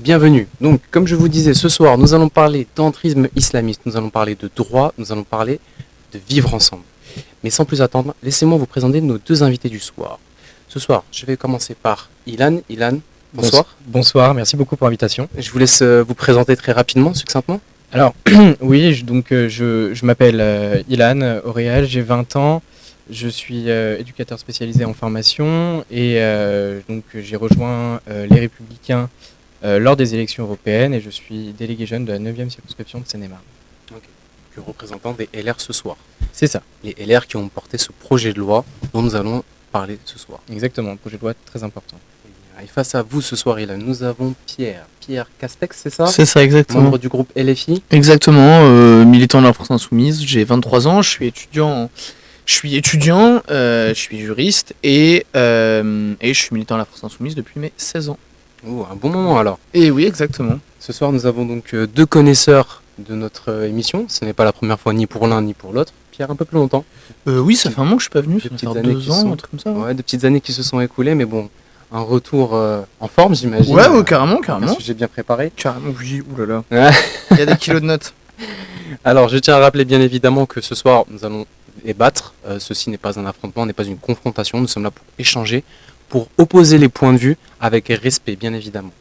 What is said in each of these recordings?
bienvenue. Donc, comme je vous disais, ce soir, nous allons parler d'entrisme islamiste, nous allons parler de droit, nous allons parler de vivre ensemble. Mais sans plus attendre, laissez-moi vous présenter nos deux invités du soir. Ce soir, je vais commencer par Ilan. Ilan, bonsoir. Bonsoir, merci beaucoup pour l'invitation. Je vous laisse vous présenter très rapidement, succinctement. Alors, oui, je m'appelle Ilan Auréal, j'ai 20 ans. Je suis éducateur spécialisé en formation et donc j'ai rejoint les Républicains lors des élections européennes et je suis délégué jeune de la 9e circonscription de Seine-et-Marne. Ok. Que représentant des LR ce soir. C'est ça. Les LR qui ont porté ce projet de loi dont nous allons parler ce soir. Exactement, un projet de loi très important. Et face à vous ce soir, Ilan, nous avons Pierre Castex, c'est ça? C'est ça, exactement. Membre du groupe LFI. Exactement, militant de la France Insoumise, j'ai 23 ans, je suis étudiant, je suis juriste et je suis militant de la France Insoumise depuis mes 16 ans. Oh, un bon moment alors. Et oui, exactement. Ce soir, nous avons donc deux connaisseurs de notre émission. Ce n'est pas la première fois ni pour l'un ni pour l'autre. Pierre, un peu plus longtemps. Oui, ça fait un moment que je suis pas venu, ça Des doit petites faire années 2 qui ans, sont- un truc comme ça. Ouais, de petites années qui se sont écoulées, mais bon, un retour en forme, j'imagine. Ouais, carrément, Un carrément. sujet bien préparé. Carrément, oui, oulala. Ouais. Il y a des kilos de notes. Alors, je tiens à rappeler bien évidemment que ce soir, nous allons débattre. Ceci n'est pas un affrontement, n'est pas une confrontation. Nous sommes là pour échanger, pour opposer les points de vue avec respect, bien évidemment.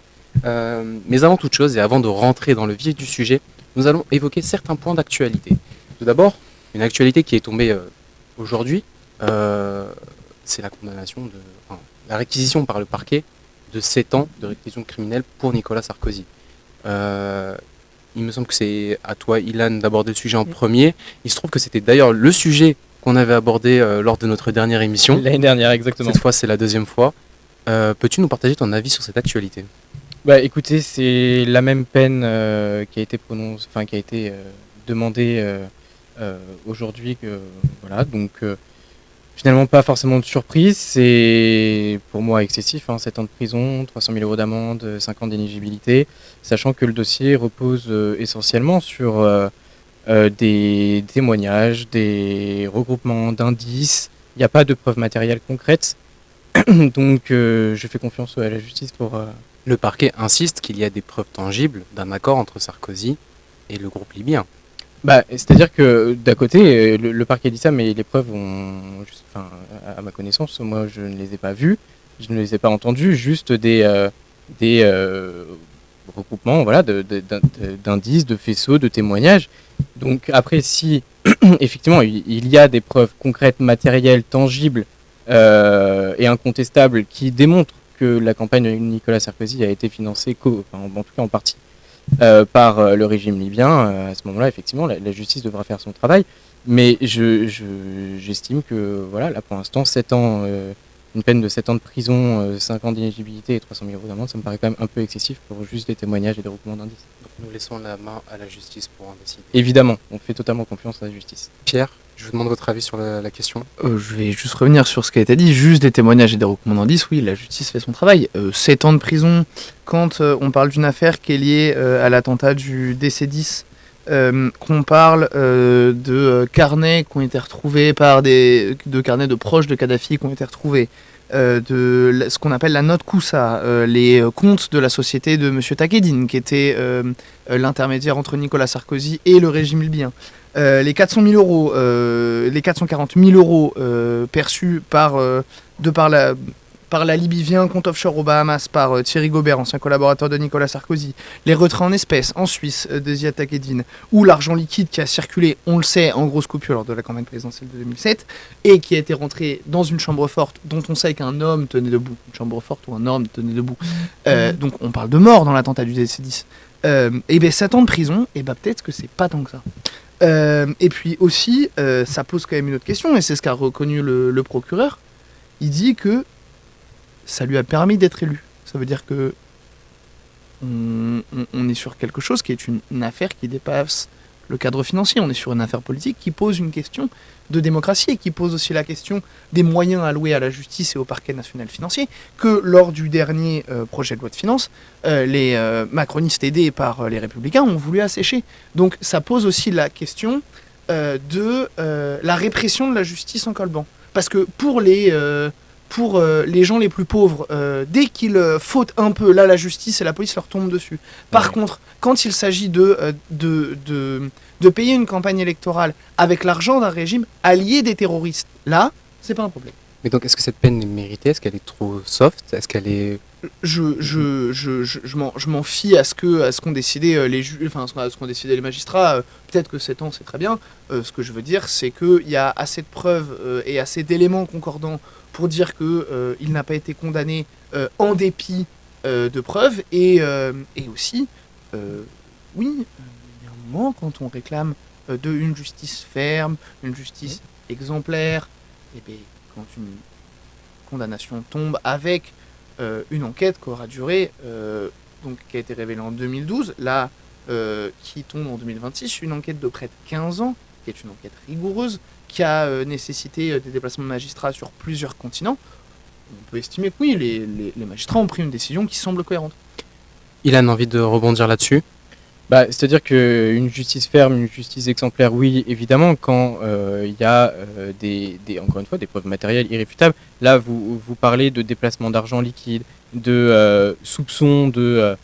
Mais avant toute chose, et avant de rentrer dans le vif du sujet, nous allons évoquer certains points d'actualité. Tout d'abord, une actualité qui est tombée aujourd'hui, c'est la condamnation la réquisition par le parquet de 7 ans de réquisition criminelle pour Nicolas Sarkozy. Il me semble que c'est à toi, Ilan, d'aborder le sujet en premier. Il se trouve que c'était d'ailleurs le sujet qu'on avait abordé lors de notre dernière émission. L'année dernière, exactement. Cette fois, c'est la deuxième fois. Peux-tu nous partager ton avis sur cette actualité? Bah écoutez, c'est la même peine qui a été demandée aujourd'hui que voilà, donc finalement pas forcément de surprise, c'est pour moi excessif, 7 ans de prison, 300 000 € d'amende, 5 ans d'inéligibilité, sachant que le dossier repose essentiellement sur des témoignages, des regroupements d'indices, il n'y a pas de preuves matérielles concrètes, donc je fais confiance à la justice pour... Le parquet insiste qu'il y a des preuves tangibles d'un accord entre Sarkozy et le groupe libyen. Bah, c'est-à-dire que d'un côté, le parquet dit ça, mais les preuves à ma connaissance, moi je ne les ai pas vues, je ne les ai pas entendues, juste des regroupements, voilà, d'indices, de faisceaux, de témoignages. Donc après, si effectivement il y a des preuves concrètes, matérielles, tangibles et incontestables qui démontrent que la campagne de Nicolas Sarkozy a été financée, en tout cas en partie, par le régime libyen, à ce moment-là, effectivement, la justice devra faire son travail. Mais j'estime que, voilà, là pour l'instant, 7 ans, une peine de 7 ans de prison, 5 ans d'inéligibilité et 300 000 € d'amende, ça me paraît quand même un peu excessif pour juste des témoignages et des recoupements d'indices. Donc nous laissons la main à la justice pour en décider. Évidemment, on fait totalement confiance à la justice. Pierre, je vous demande votre avis sur la question. Je vais juste revenir sur ce qui a été dit, juste des témoignages et des recoupements d'indices, oui, la justice fait son travail. 7 ans de prison, quand on parle d'une affaire qui est liée à l'attentat du DC-10, qu'on parle de carnets qui ont été retrouvés de carnets de proches de Kadhafi qui ont été retrouvés, ce qu'on appelle la note Koussa, les comptes de la société de M. Takedine, qui était l'intermédiaire entre Nicolas Sarkozy et le régime libyen. Les 400 000 €, les 440 000 € perçus par la Libye via un compte offshore aux Bahamas par Thierry Gobert, ancien collaborateur de Nicolas Sarkozy, les retraits en espèces en Suisse de Ziad Takedine, ou l'argent liquide qui a circulé, on le sait, en grosse coupure lors de la campagne présidentielle de 2007, et qui a été rentré dans une chambre forte dont on sait qu'un homme tenait debout, une chambre forte où un homme tenait debout. Donc on parle de mort dans l'attentat du DC-10. Et bien 7 ans de prison, et ben peut-être que c'est pas tant que ça. Et puis aussi, ça pose quand même une autre question, et c'est ce qu'a reconnu le procureur. Il dit que ça lui a permis d'être élu. Ça veut dire que on est sur quelque chose qui est une affaire qui dépasse le cadre financier. On est sur une affaire politique qui pose une question de démocratie et qui pose aussi la question des moyens alloués à la justice et au parquet national financier que lors du dernier projet de loi de finances, les macronistes aidés par les républicains ont voulu assécher. Donc ça pose aussi la question de la répression de la justice en colban. Parce que pour les pour les gens les plus pauvres, dès qu'ils fautent un peu, là la justice et la police leur tombent dessus. Par contre, quand il s'agit de payer une campagne électorale avec l'argent d'un régime allié des terroristes, là, c'est pas un problème. Mais donc, est-ce que cette peine est méritée? Est-ce qu'elle est trop soft? Est-ce qu'elle est... Je m'en fie à ce qu'ont décidé les à ce qu'ont décidé les magistrats. Peut-être que 7 ans c'est très bien. Ce que je veux dire, c'est qu'il y a assez de preuves et assez d'éléments concordants pour dire que il n'a pas été condamné en dépit de preuves et aussi oui, il y a un moment quand on réclame une justice ferme, une justice exemplaire, et bien quand une condamnation tombe avec une enquête qui aura duré, donc qui a été révélée en 2012, là, qui tombe en 2026, une enquête de près de 15 ans, qui est une enquête rigoureuse, qui a nécessité des déplacements de magistrats sur plusieurs continents. On peut estimer que oui, les magistrats ont pris une décision qui semble cohérente. Ilan a envie de rebondir là-dessus. C'est-à-dire qu'une justice ferme, une justice exemplaire, oui, évidemment, quand il y a encore une fois, des preuves matérielles irréfutables. Là, vous parlez de déplacement d'argent liquide, de soupçons de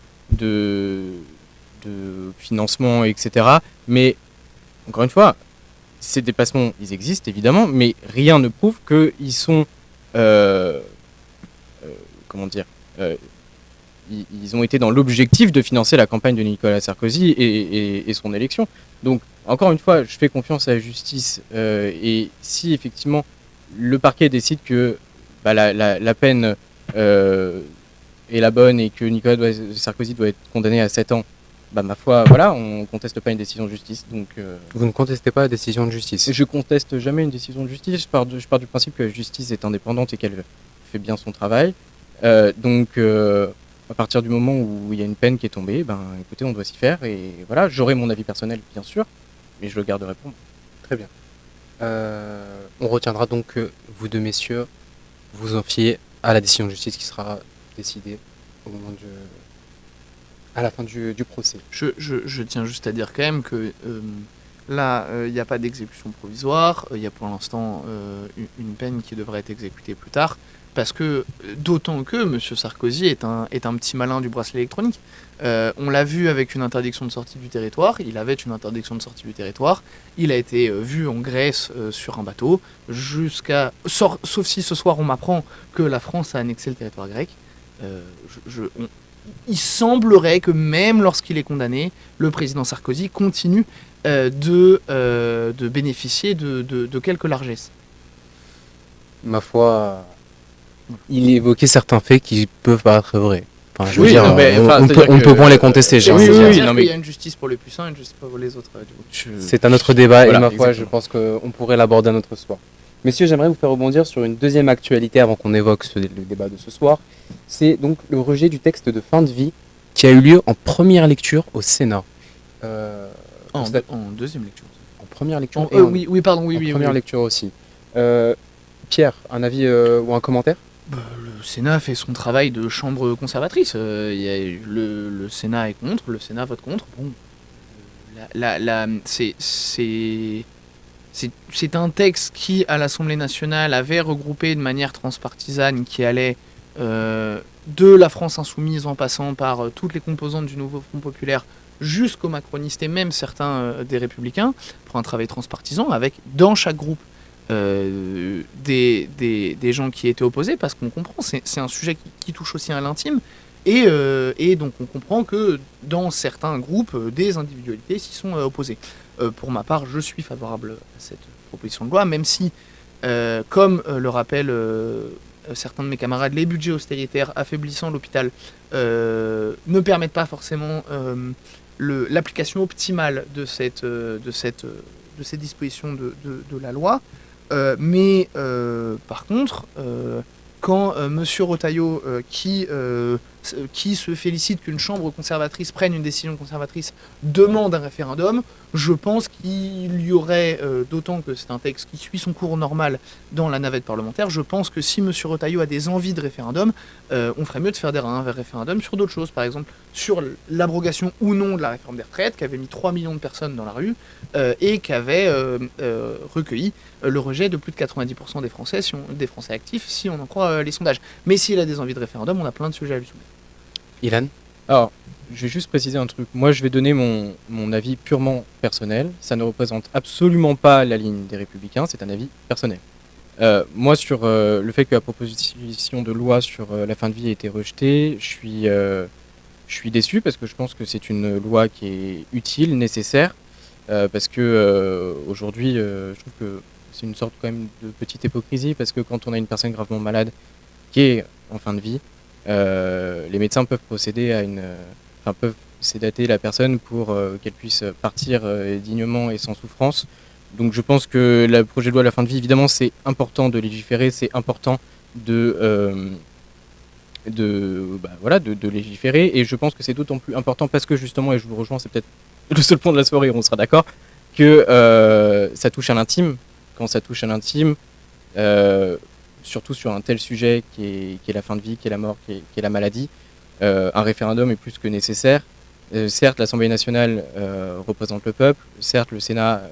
financement, etc. Mais, encore une fois, ces déplacements, ils existent, évidemment, mais rien ne prouve qu'ils sont... comment dire ils ont été dans l'objectif de financer la campagne de Nicolas Sarkozy et son élection. Donc, encore une fois, je fais confiance à la justice. Et si, effectivement, le parquet décide que la peine est la bonne et que Nicolas Sarkozy doit être condamné à 7 ans, ma foi, voilà, on ne conteste pas une décision de justice. Donc, Vous ne contestez pas la décision de justice? je conteste jamais une décision de justice. Je pars du principe que la justice est indépendante et qu'elle fait bien son travail. À partir du moment où il y a une peine qui est tombée, écoutez, on doit s'y faire. Et voilà, j'aurai mon avis personnel, bien sûr, mais je le garderai pour moi. Très bien. On retiendra donc que vous deux messieurs vous en fiez à la décision de justice qui sera décidée au moment à la fin du procès. Je tiens juste à dire quand même que là, il n'y a pas d'exécution provisoire. Il y a pour l'instant une peine qui devrait être exécutée plus tard. Parce que, d'autant que M. Sarkozy est un petit malin du bracelet électronique. On l'a vu avec une interdiction de sortie du territoire. Il avait une interdiction de sortie du territoire. Il a été vu en Grèce sur un bateau, sauf si ce soir on m'apprend que la France a annexé le territoire grec. Il semblerait que même lorsqu'il est condamné, le président Sarkozy continue de bénéficier de quelques largesses. Ma foi... Il évoquait certains faits qui peuvent paraître vrais. Enfin, je veux Oui, dire, non, mais, on ne peut pas les contester. C'est j'ai envie de dire. qu'il y a une justice pour les puissants et une justice pour les autres. C'est un autre débat Voilà, et ma foi, exactement. je pense qu'on pourrait l'aborder un autre soir. Messieurs, j'aimerais vous faire rebondir sur une deuxième actualité avant qu'on évoque le débat de ce soir. C'est donc le rejet du texte de fin de vie qui a eu lieu en première lecture au Sénat. En deuxième lecture. En première lecture Oui, pardon, oui. première lecture aussi. Pierre, un avis ou un commentaire? Le Sénat fait son travail de chambre conservatrice. Le Sénat est contre, le Sénat vote contre. Bon, c'est un texte qui, à l'Assemblée nationale, avait regroupé de manière transpartisane, qui allait de la France insoumise en passant par toutes les composantes du nouveau Front populaire jusqu'aux macronistes et même certains des républicains, pour un travail transpartisan, avec dans chaque groupe des gens qui étaient opposés, parce qu'on comprend, c'est un sujet qui touche aussi à l'intime, et donc on comprend que dans certains groupes, des individualités s'y sont opposées. Pour ma part, je suis favorable à cette proposition de loi, même si, comme le rappellent certains de mes camarades, les budgets austéritaires affaiblissant l'hôpital ne permettent pas forcément l'application optimale de ces dispositions de la loi. Mais par contre, quand M. Retailleau, qui qui se félicite qu'une chambre conservatrice prenne une décision conservatrice, demande un référendum. Je pense qu'il y aurait, d'autant que c'est un texte qui suit son cours normal dans la navette parlementaire, je pense que si M. Retailleau a des envies de référendum, on ferait mieux de faire un référendum sur d'autres choses, par exemple sur l'abrogation ou non de la réforme des retraites, qui avait mis 3 millions de personnes dans la rue, et qui avait recueilli le rejet de plus de 90% des Français actifs, si on en croit les sondages. Mais s'il a des envies de référendum, on a plein de sujets à lui soumettre. Ilan? Alors, je vais juste préciser un truc. Moi, je vais donner mon avis purement personnel. Ça ne représente absolument pas la ligne des Républicains, c'est un avis personnel. Moi, sur le fait que la proposition de loi sur la fin de vie ait été rejetée, je suis déçu parce que je pense que c'est une loi qui est utile, nécessaire, parce que aujourd'hui, je trouve que c'est une sorte quand même de petite hypocrisie, parce que quand on a une personne gravement malade qui est en fin de vie, les médecins peuvent peuvent sédater la personne pour qu'elle puisse partir dignement et sans souffrance. Donc je pense que le projet de loi à la fin de vie, évidemment, c'est important de légiférer, c'est important de légiférer, et je pense que c'est d'autant plus important parce que justement, et je vous rejoins, c'est peut-être le seul point de la soirée, on sera d'accord, que ça touche à l'intime. Quand ça touche à l'intime, surtout sur un tel sujet qui est la fin de vie, qui est la mort, qui est la maladie, un référendum est plus que nécessaire. Certes, l'Assemblée nationale représente le peuple, certes, le Sénat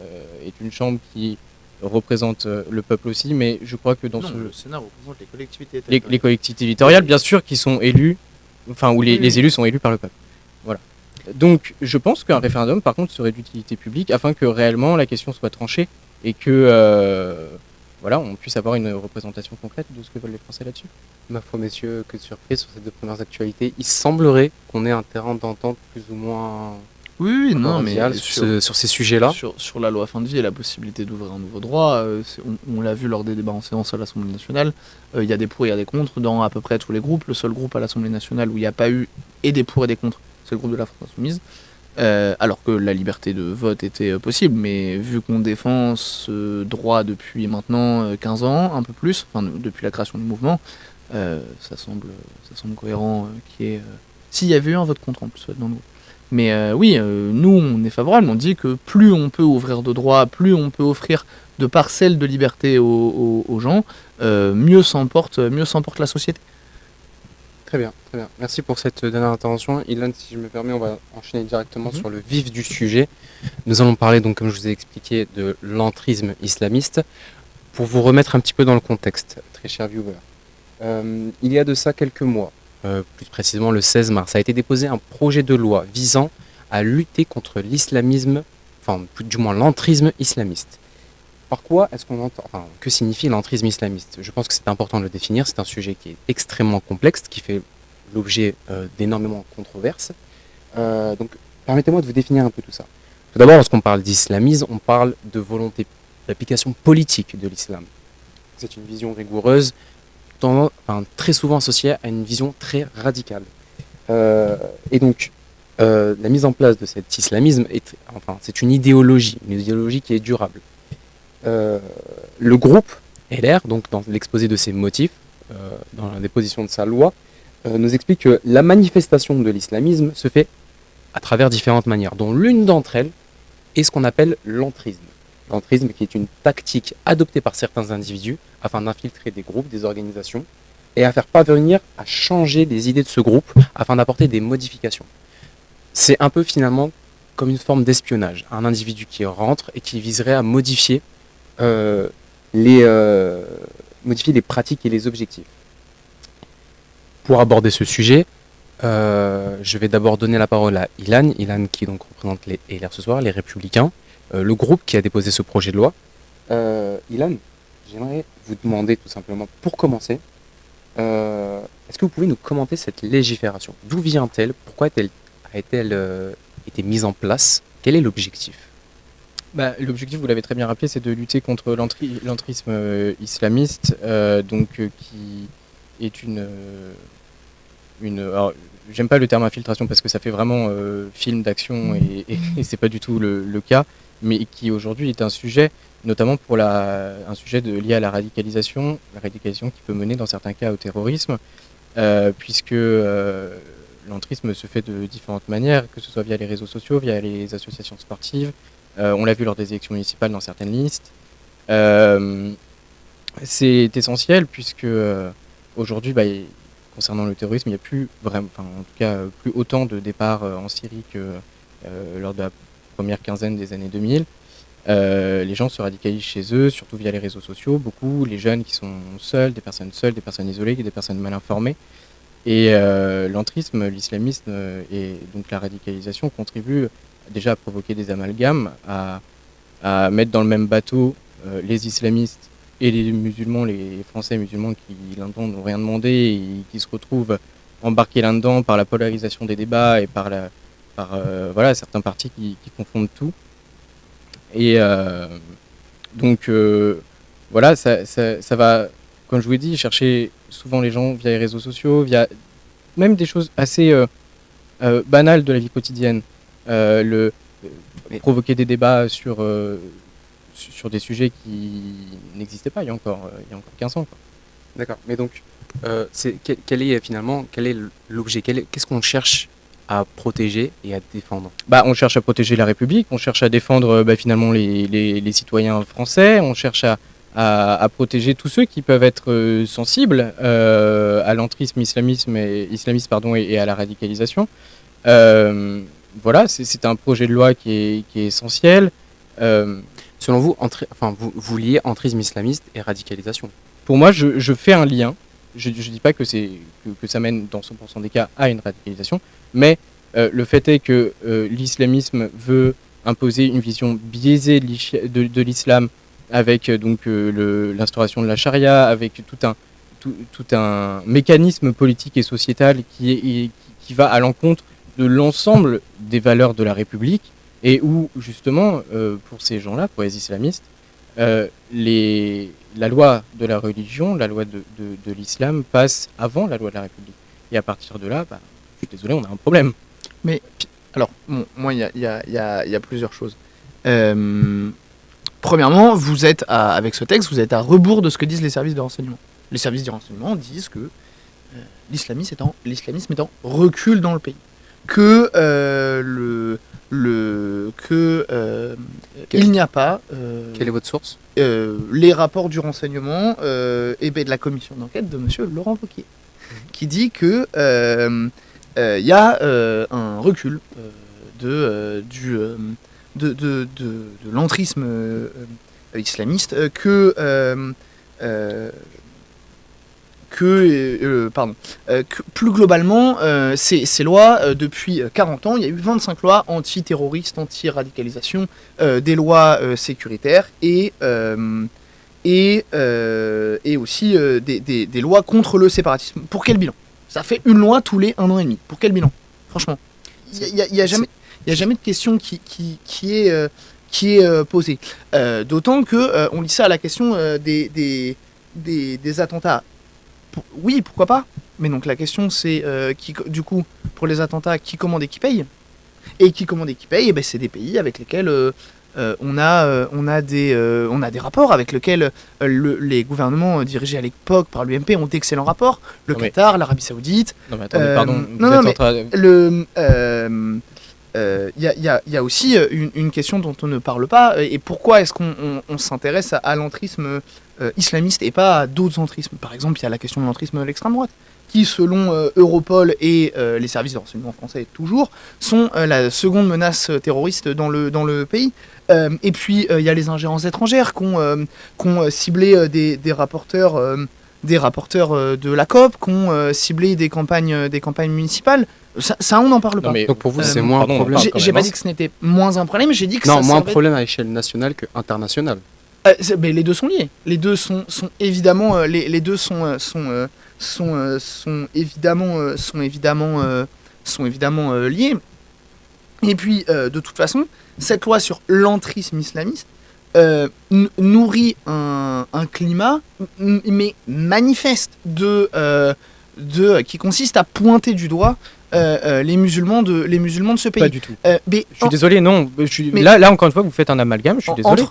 est une chambre qui représente le peuple aussi, mais je crois que Le Sénat représente les collectivités territoriales. Les collectivités territoriales, bien sûr, qui sont élues, où les élus sont élus par le peuple. Voilà. Donc, je pense qu'un référendum, par contre, serait d'utilité publique afin que réellement la question soit tranchée et que on puisse avoir une représentation concrète de ce que veulent les Français là-dessus. Ma foi, messieurs, que de surprise sur ces deux premières actualités. Il semblerait qu'on ait un terrain d'entente plus ou moins cordial sur ces sujets-là. Sur la loi fin de vie et la possibilité d'ouvrir un nouveau droit, on l'a vu lors des débats en séance à l'Assemblée nationale, il y a des pour et il y a des contre dans à peu près tous les groupes. Le seul groupe à l'Assemblée nationale où il n'y a pas eu et des pour et des contre, c'est le groupe de la France Insoumise. Alors que la liberté de vote était possible, mais vu qu'on défend ce droit depuis maintenant 15 ans, un peu plus, depuis la création du mouvement, ça semble cohérent qu'il y ait... S'il y avait eu un vote contre en plus dans le groupe. Mais nous on est favorable, on dit que plus on peut ouvrir de droits, plus on peut offrir de parcelles de liberté aux gens, mieux s'emporte la société. Très bien. Merci pour cette dernière intervention. Ilan, si je me permets, on va enchaîner directement sur le vif du sujet. Nous allons parler, donc, comme je vous ai expliqué, de l'entrisme islamiste. Pour vous remettre un petit peu dans le contexte, très cher viewer, il y a de ça quelques mois, plus précisément le 16 mars, a été déposé un projet de loi visant à lutter contre l'islamisme, du moins l'entrisme islamiste. Par quoi est-ce qu'on entend, que signifie l'entrisme islamiste? Je pense que c'est important de le définir, c'est un sujet qui est extrêmement complexe, qui fait l'objet d'énormément de controverses. Donc, permettez-moi de vous définir un peu tout ça. Tout d'abord, lorsqu'on parle d'islamisme, on parle de volonté d'application politique de l'islam. C'est une vision rigoureuse, très souvent associée à une vision très radicale. Et donc, la mise en place de cet islamisme, c'est une idéologie qui est durable. Le groupe LR, donc dans l'exposé de ses motifs, dans la déposition de sa loi, nous explique que la manifestation de l'islamisme se fait à travers différentes manières, dont l'une d'entre elles est ce qu'on appelle l'entrisme. L'entrisme qui est une tactique adoptée par certains individus afin d'infiltrer des groupes, des organisations, et à faire parvenir à changer les idées de ce groupe afin d'apporter des modifications. C'est un peu finalement comme une forme d'espionnage, un individu qui rentre et qui viserait à modifier les pratiques et les objectifs. Pour aborder ce sujet, je vais d'abord donner la parole à Ilan qui donc représente les LR ce soir, les Républicains, le groupe qui a déposé ce projet de loi. Ilan, j'aimerais vous demander tout simplement, pour commencer, est-ce que vous pouvez nous commenter cette légifération? D'où vient-elle? Pourquoi a-t-elle été mise en place? Quel est l'objectif? L'objectif, vous l'avez très bien rappelé, c'est de lutter contre l'entrisme islamiste, qui est alors, j'aime pas le terme infiltration parce que ça fait vraiment film d'action et c'est pas du tout le cas, mais qui aujourd'hui est un sujet, notamment pour un sujet lié à la radicalisation qui peut mener dans certains cas au terrorisme. puisque l'entrisme se fait de différentes manières, que ce soit via les réseaux sociaux, via les associations sportives. On l'a vu lors des élections municipales dans certaines listes. C'est essentiel puisque aujourd'hui, concernant le terrorisme, il n'y a plus vraiment, enfin en tout cas plus autant de départs en Syrie que lors de la première quinzaine des années 2000. Les gens se radicalisent chez eux, surtout via les réseaux sociaux, beaucoup, les jeunes qui sont seuls, des personnes isolées, des personnes mal informées. Et l'entrisme, l'islamisme et donc la radicalisation contribuent déjà à provoquer des amalgames, à mettre dans le même bateau les islamistes et les musulmans, les Français musulmans qui là-dedans n'ont rien demandé et qui se retrouvent embarqués là-dedans par la polarisation des débats et par certains partis qui confondent tout. Et donc voilà, ça va, comme je vous l'ai dit, chercher souvent les gens via les réseaux sociaux, via même des choses assez banales de la vie quotidienne. Provoquer des débats sur des sujets qui n'existaient pas il y a encore 15 ans. Quoi. D'accord, mais donc, quel est l'objet, qu'est-ce qu'on cherche à protéger et à défendre? On cherche à protéger la République, on cherche à défendre finalement les citoyens français, on cherche à protéger tous ceux qui peuvent être sensibles à l'entrisme islamiste et à la radicalisation. Voilà, c'est un projet de loi qui est essentiel. Selon vous, vous liez entrisme islamiste et radicalisation? Pour moi, je fais un lien. Je ne dis pas que ça mène dans 100% des cas à une radicalisation, mais le fait est que l'islamisme veut imposer une vision biaisée de l'islam avec donc l'instauration de la charia, avec tout un mécanisme politique et sociétal qui va à l'encontre de l'ensemble des valeurs de la République, et où justement pour ces gens-là, pour les islamistes, la loi de la religion, la loi de l'islam passe avant la loi de la République. Et à partir de là, je suis désolé, on a un problème. Mais alors, moi, il y a plusieurs choses. Premièrement, vous êtes avec ce texte, vous êtes à rebours de ce que disent les services de renseignement. Les services de renseignement disent que l'islamisme est en recul dans le pays, que il n'y a pas. Quelle est votre source? Les rapports du renseignement et de la commission d'enquête de monsieur Laurent Wauquiez, qui dit que y a un recul de l'entrisme islamiste, que plus globalement, ces lois, depuis 40 ans, il y a eu 25 lois anti-terroristes, anti-radicalisation, des lois sécuritaires et aussi des lois contre le séparatisme. Pour quel bilan? Ça fait une loi tous les 1 an et demi. Pour quel bilan? Franchement, il n'y a jamais de question qui est posée. D'autant que on lit ça à la question des attentats. Oui, pourquoi pas? Mais donc la question c'est du coup, pour les attentats, qui commande et qui paye? Et qui commande et qui paye, c'est des pays avec lesquels on a des rapports, avec lesquels les gouvernements dirigés à l'époque par l'UMP ont d'excellents rapports. Le Qatar, l'Arabie Saoudite. Non mais attendez, pardon. Il y a aussi une question dont on ne parle pas, et pourquoi est-ce qu'on s'intéresse à l'entrisme islamiste et pas à d'autres entrismes? Par exemple, il y a la question de l'entrisme de l'extrême droite, qui selon Europol et les services de renseignement français toujours, sont la seconde menace terroriste dans le pays. Et puis il y a les ingérences étrangères qui ont ciblé des rapporteurs de la COP, qui ont ciblé des campagnes municipales. Ça on n'en parle pas. Donc pour vous, c'est moins un problème. J'ai pas dit que ce n'était moins un problème, j'ai dit que moins un problème à l'échelle nationale que internationale. Mais les deux sont liés. Les deux sont évidemment les deux sont évidemment liés. Et puis de toute façon, cette loi sur l'entrisme islamiste nourrit un climat mais manifeste qui consiste à pointer du doigt les musulmans de ce pays. Pas du tout. Je suis désolé, non. Là encore une fois, vous faites un amalgame. Je suis désolé.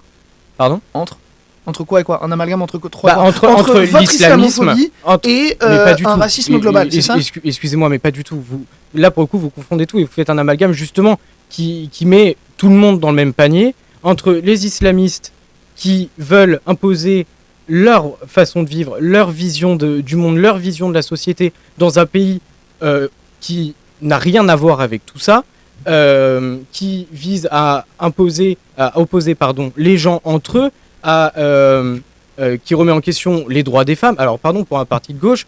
Pardon. Entre quoi et quoi? Un amalgame entre trois quoi? Entre votre l'islamisme islamophobie et mais pas du un tout. racisme global, c'est ça? Excusez-moi, mais pas du tout. Là, pour le coup, vous confondez tout et vous faites un amalgame justement qui met tout le monde dans le même panier entre les islamistes qui veulent imposer leur façon de vivre, leur vision du monde, leur vision de la société dans un pays qui n'a rien à voir avec tout ça, qui vise à opposer les gens entre eux, qui remet en question les droits des femmes. Alors, pardon, pour un parti de gauche,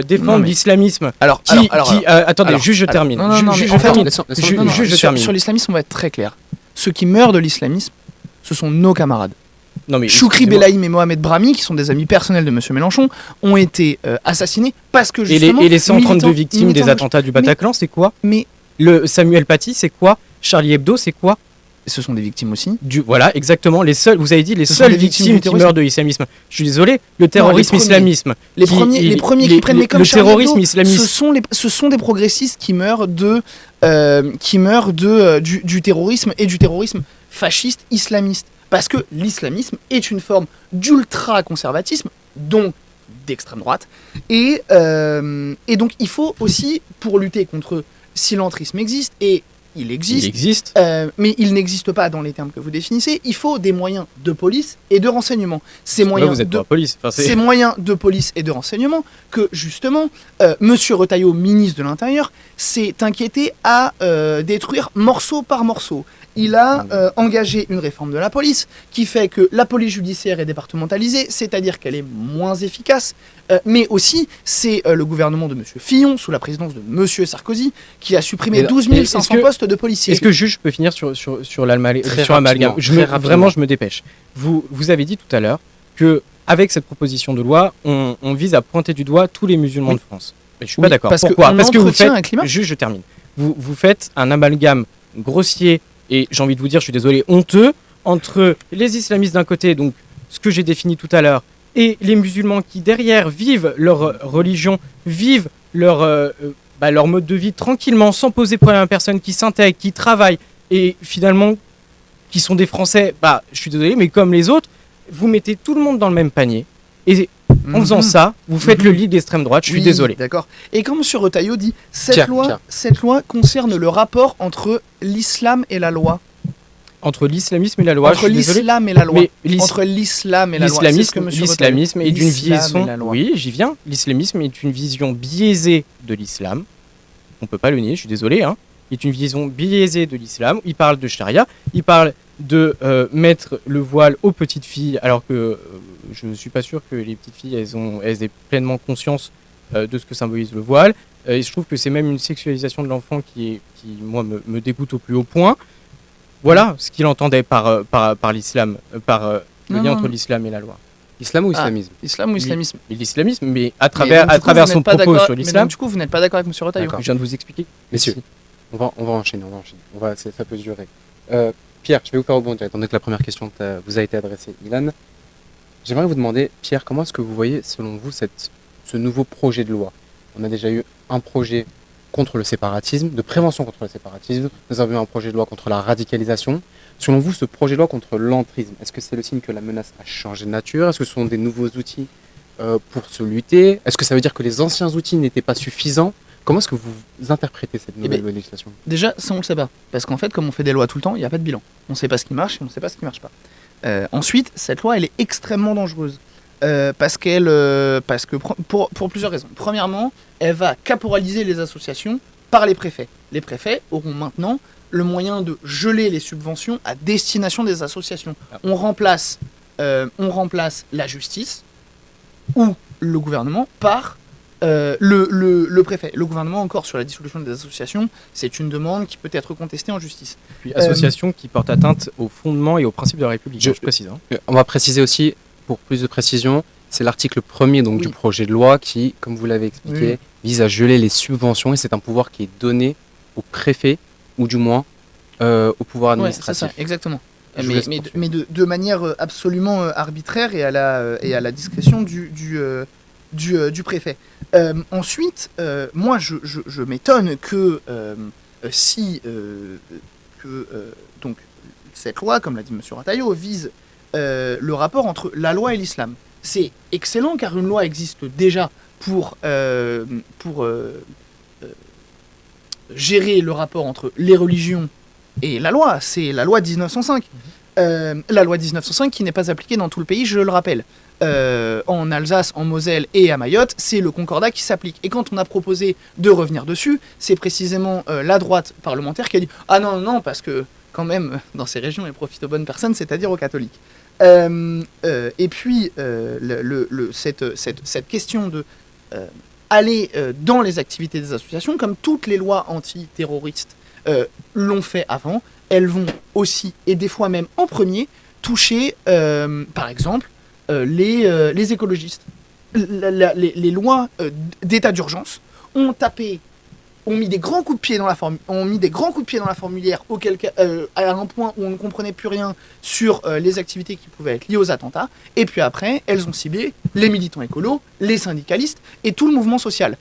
défendre l'islamisme. Attendez, juste je termine. Je termine. Sur l'islamisme, on va être très clair. Ceux qui meurent de l'islamisme, ce sont nos camarades. Choukri Belaïm et Mohamed Brahmi, qui sont des amis personnels de M. Mélenchon, ont été assassinés parce que justement... Et les 132 victimes des attentats du Bataclan, c'est quoi? Le Samuel Paty, c'est quoi? Charlie Hebdo, c'est quoi? Ce sont des victimes aussi. Voilà, exactement. Vous avez dit les seules victimes qui meurent de l'islamisme. Je suis désolé, le terrorisme islamisme. Les premiers qui prennent, mais comme le Charlie terrorisme Hebdo, islamiste. Ce sont des progressistes qui meurent du terrorisme et du terrorisme fasciste islamiste. Parce que l'islamisme est une forme d'ultra-conservatisme, donc d'extrême droite. Et donc il faut aussi, pour lutter contre si l'entrisme existe, et il existe. Mais il n'existe pas dans les termes que vous définissez, il faut des moyens de police et de renseignement. Ces moyens de police et de renseignement que, justement, M. Retailleau, ministre de l'Intérieur, s'est inquiété à détruire morceau par morceau. Il a engagé une réforme de la police qui fait que la police judiciaire est départementalisée, c'est-à-dire qu'elle est moins efficace, mais aussi c'est le gouvernement de M. Fillon, sous la présidence de M. Sarkozy, qui a supprimé 12 500 postes de policiers. Est-ce que je peux finir sur l'amalgame? Vraiment, je me dépêche. Vous avez dit tout à l'heure qu'avec cette proposition de loi, on vise à pointer du doigt tous les musulmans de France. Mais je suis pas d'accord. Pourquoi? Parce que vous faites... Je termine. Vous faites un amalgame grossier et j'ai envie de vous dire, je suis désolé, honteux, entre les islamistes d'un côté, donc ce que j'ai défini tout à l'heure, et les musulmans qui derrière vivent leur religion, vivent leur mode de vie tranquillement, sans poser problème à personne, qui s'intègrent, qui travaillent, et finalement, qui sont des Français, je suis désolé, mais comme les autres, vous mettez tout le monde dans le même panier, et en faisant ça, vous faites le lit d'extrême droite, je suis désolé. D'accord. Et comme M. Retailleau dit, cette loi concerne le rapport entre l'islam et la loi. Entre l'islamisme et la loi. Entre l'islam et la loi. Entre l'islam et la loi. L'islamisme est d'une vision. Oui, j'y viens. L'islamisme est une vision biaisée de l'islam. On peut pas le nier. Je suis désolé. Est une vision biaisée de l'islam. Il parle de charia. Il parle de mettre le voile aux petites filles, alors que je ne suis pas sûr que les petites filles elles aient pleinement conscience de ce que symbolise le voile. Et je trouve que c'est même une sexualisation de l'enfant qui moi, me dégoûte au plus haut point. Voilà ce qu'il entendait par l'islam, par le lien entre l'islam et la loi. Islam ou islamisme? Islam ou islamisme? L'islamisme, mais à travers son propos sur l'islam. Du coup, vous n'êtes pas d'accord avec M. Retailleau? Je viens de vous expliquer. Messieurs, on va enchaîner. Ça peut durer. Pierre, je vais vous faire rebondir, étant donné que la première question vous a été adressée, Ilan. J'aimerais vous demander, Pierre, comment est-ce que vous voyez, selon vous, ce nouveau projet de loi? On a déjà eu un projet contre le séparatisme, de prévention contre le séparatisme. Nous avons eu un projet de loi contre la radicalisation. Selon vous, ce projet de loi contre l'entrisme, est-ce que c'est le signe que la menace a changé de nature? Est-ce que ce sont des nouveaux outils pour se lutter? Est-ce que ça veut dire que les anciens outils n'étaient pas suffisants? Comment est-ce que vous interprétez cette nouvelle législation? Déjà, ça on le sait pas. Parce qu'en fait, comme on fait des lois tout le temps, il n'y a pas de bilan. On ne sait pas ce qui marche et on ne sait pas ce qui ne marche pas. Ensuite, cette loi, elle est extrêmement dangereuse. Parce que pour plusieurs raisons. Premièrement, elle va caporaliser les associations par les préfets. Les préfets auront maintenant le moyen de geler les subventions à destination des associations. On remplace la justice ou le gouvernement par le préfet. Le gouvernement, encore sur la dissolution des associations, c'est une demande qui peut être contestée en justice. Puis association qui porte atteinte aux fondements et aux principes de la République. Je précise. On va préciser aussi, pour plus de précision, c'est l'article 1er du projet de loi qui, comme vous l'avez expliqué, vise à geler les subventions, et c'est un pouvoir qui est donné au préfet, ou du moins au pouvoir administratif. C'est ça, exactement. Mais de manière absolument arbitraire et à la discrétion du préfet. Ensuite, moi je m'étonne que donc cette loi, comme l'a dit M. Retailleau, vise le rapport entre la loi et l'islam. C'est excellent car une loi existe déjà pour gérer le rapport entre les religions et la loi. C'est la loi de 1905. La loi de 1905 qui n'est pas appliquée dans tout le pays, je le rappelle. En Alsace, en Moselle et à Mayotte, c'est le concordat qui s'applique. Et quand on a proposé de revenir dessus, c'est précisément la droite parlementaire qui a dit « Ah non, non, parce que quand même, dans ces régions, elle profite aux bonnes personnes, c'est-à-dire aux catholiques. » Et puis, cette question de aller dans les activités des associations, comme toutes les lois antiterroristes l'ont fait avant, elles vont aussi, et des fois même en premier, toucher, par exemple, les écologistes. Les lois d'état d'urgence ont mis des grands coups de pied dans la formulaire à un point où on ne comprenait plus rien sur les activités qui pouvaient être liées aux attentats. Et puis après, elles ont ciblé les militants écolos, les syndicalistes et tout le mouvement social.